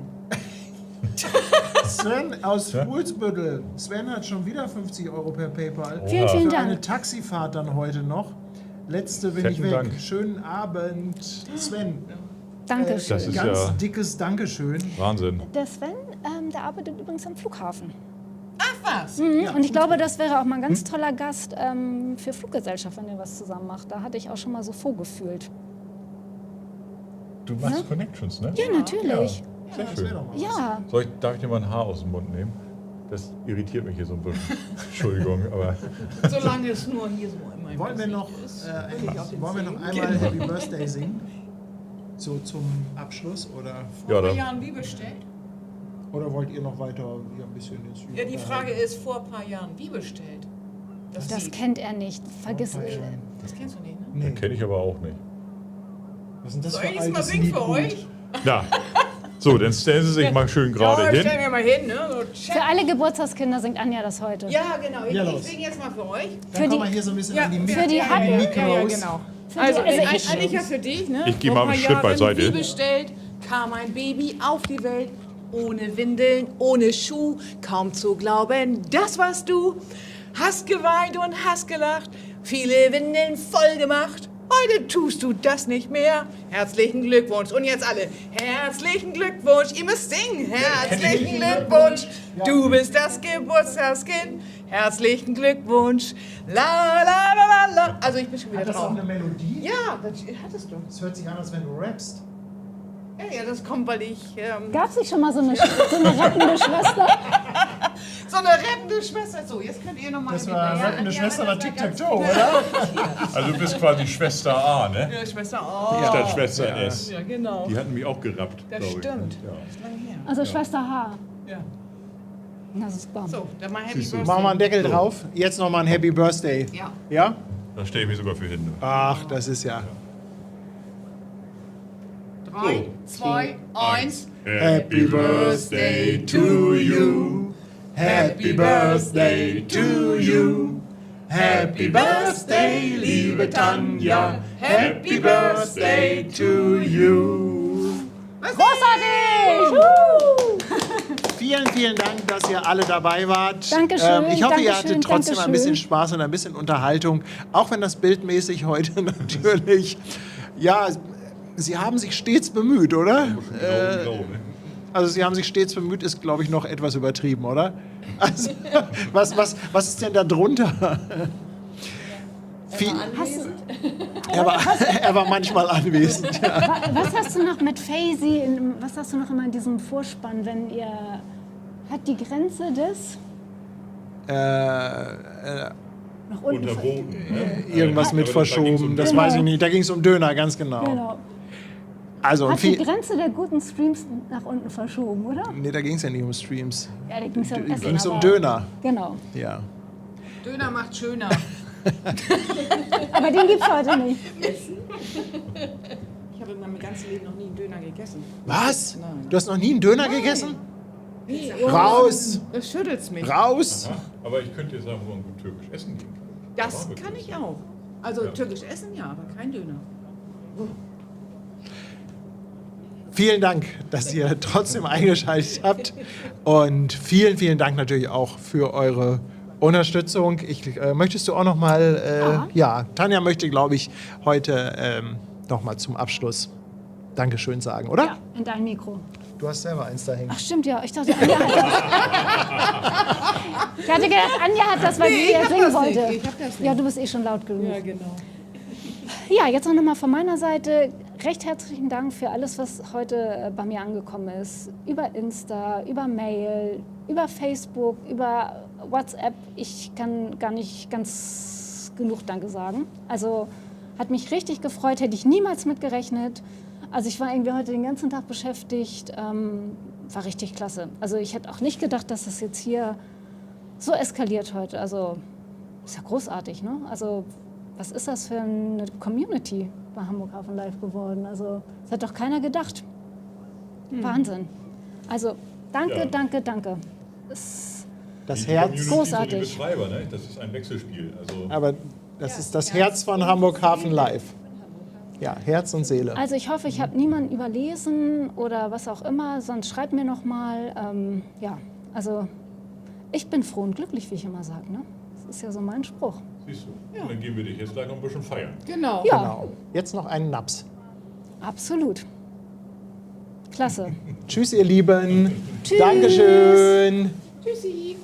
Sven aus Fuhlsbüttel. Sven hat schon wieder 50 € per PayPal. Vielen, vielen Für eine Dank. Taxifahrt dann heute noch. Letzte bin Fetten ich weg. Dank. Schönen Abend, Sven. Dankeschön. Das ist Ganz ja dickes Dankeschön. Wahnsinn. Der Sven, der arbeitet übrigens am Flughafen. Ach was. Und ich glaube, das wäre auch mal ein ganz toller Gast für Fluggesellschaft, wenn ihr was zusammen macht. Da hatte ich auch schon mal so vorgefühlt. Du machst Connections, ne? Ja, natürlich. Sehr schön. Ja. Darf ich dir mal ein Haar aus dem Mund nehmen? Das irritiert mich hier so ein bisschen. Entschuldigung, aber... Solange es nur hier so in meinem Wollen wir noch, ist, wollen wir noch einmal Happy Birthday singen? So zum Abschluss? Oder Ja, Vor da, ein paar Jahren wie bestellt? wollt ihr noch weiter hier ein bisschen ins Ja, die Frage ist, vor ein paar Jahren wie bestellt? Das Lied. kennt er nicht. Vergiss es. Das kennst du nicht, ne? Nee. kenne ich aber auch nicht. Was ist denn das Soll für ich es mal altes singen Lied? für euch? Ja. So, dann stellen Sie sich mal schön gerade Ja, hin. stellen wir mal hin, ne? So, check. Für alle Geburtstagskinder singt Anja das heute. Ja, genau. Ja, Ich los. singe jetzt mal für euch. Dann Für komm die- mal hier so ein bisschen Ja, an die für die ja, Hacken. ja, genau. Also, also ich- Annika für dich, ne? Ich geh Vor mal ein einen paar Schritt Jahren beiseite. Wie bestellt, kam ein Baby auf die Welt. Ohne Windeln, ohne Schuh, kaum zu glauben, das warst du. Hast geweint und hast gelacht, viele Windeln voll gemacht. Heute tust du das nicht mehr. Herzlichen Glückwunsch. Und jetzt alle. Herzlichen Glückwunsch. Ihr müsst singen. Herzlichen Glückwunsch. Du bist das Geburtstagskind. Herzlichen Glückwunsch. La la la la la. Also ich bin schon wieder Hat das auch drauf. eine Melodie? Ja, das hattest du. Das hört sich an, als wenn du rappst. Ja, das kommt, weil ich Gab es nicht schon mal so eine rettende Schwester? so eine rettende Schwester. So, jetzt könnt ihr nochmal. Das war rettende Schwester war Tic-Tac-Toe, oder? Also du bist quasi Schwester A, ne? Ja, Schwester. Oh. Statt Schwester S. Ja, genau. Die hatten mich auch gerappt, Das glaube ich. stimmt. Ja. Das ist lang her. Also Schwester H. Ja. Das ist super. So, dann mal Happy Siehst du. Birthday. Machen wir einen Deckel drauf. Jetzt nochmal ein Happy Birthday. Ja. Ja? Da stelle ich mich sogar für hin. Ach, das ist ja. 3, 2, 1. Happy Birthday to you. Happy Birthday to you. Happy Birthday, liebe Tanja. Happy Birthday to you. Großartig! Vielen, vielen Dank, dass ihr alle dabei wart. Dankeschön, Ich hoffe, ihr Dankeschön, hattet trotzdem ein bisschen Dankeschön. Spaß und ein bisschen Unterhaltung. Auch wenn das bildmäßig heute natürlich, ja, Sie haben sich stets bemüht, oder? Also Sie haben sich stets bemüht, ist, glaube ich, noch etwas übertrieben, oder? Also, was ist denn da drunter? Er war manchmal anwesend. Ja. Was hast du noch mit Faisy, was hast du noch immer in diesem Vorspann, wenn ihr, hat die Grenze des, nach unten, Unterboten. Ne? Irgendwas Aber mit da ging's verschoben, um das Genau. weiß ich nicht. Da ging es um Döner, ganz genau. genau. Also, Hat die Grenze der guten Streams nach unten verschoben, oder? nee, da ging es ja nicht um Streams. Ja, da ging es ja um Da Essen. ging es um aber- Döner. Genau. Ja. Döner macht schöner. Aber den gibt's heute nicht. Ich habe in meinem ganzen Leben noch nie einen Döner gegessen. Was? Nein. Du hast noch nie einen Döner gegessen? Nee, Raus! Das schüttelt's mich. Raus! Aha. Aber ich könnte dir sagen, wo man gut türkisch essen gehen kann. Das Aber kann ich auch. Also türkisch essen ja, aber kein Döner. Vielen Dank, dass ihr trotzdem eingeschaltet habt. Und vielen, vielen Dank natürlich auch für eure Unterstützung. Möchtest du auch noch mal, ja, Tanja möchte, glaube ich, heute noch mal zum Abschluss Dankeschön sagen, oder? Ja, in dein Mikro. Du hast selber eins da hängen. Ach stimmt, ja. Ich dachte, Anja hat das. Ich hatte gedacht, Anja hat das, weil Nee, sie ich ja hab singen das nicht. wollte. Ich hab das nicht. Ja, du bist eh schon laut genug. Ja, genau. Ja, jetzt noch mal von meiner Seite recht herzlichen Dank für alles, was heute bei mir angekommen ist. Über Insta, über Mail, über Facebook, über WhatsApp. Ich kann gar nicht ganz genug Danke sagen. Also hat mich richtig gefreut, hätte ich niemals mit gerechnet. Also ich war irgendwie heute den ganzen Tag beschäftigt, war richtig klasse. Also ich hätte auch nicht gedacht, dass das jetzt hier so eskaliert heute. Also ist ja großartig, ne? Also was ist das für eine Community bei Hamburg Hafen Live geworden? Also das hat doch keiner gedacht. Wahnsinn. Also danke, Ja. danke, danke. Das Die Herz, Community Großartig. sind die Betreiber, ne? Das ist ein Wechselspiel. Also aber das ist das Herz von Hamburg Hafen Live. Ja, Herz und Seele. Also ich hoffe, ich habe niemanden überlesen oder was auch immer, sonst schreibt mir noch mal. Ja, also ich bin froh und glücklich, wie ich immer sage. Ne? Das ist ja so mein Spruch. siehst du. Und dann gehen wir dich jetzt gleich noch ein bisschen feiern. Genau. Ja, Genau. Jetzt noch einen Naps. absolut. Klasse. Tschüss, ihr Lieben. Tschüss. Dankeschön. Tschüssi.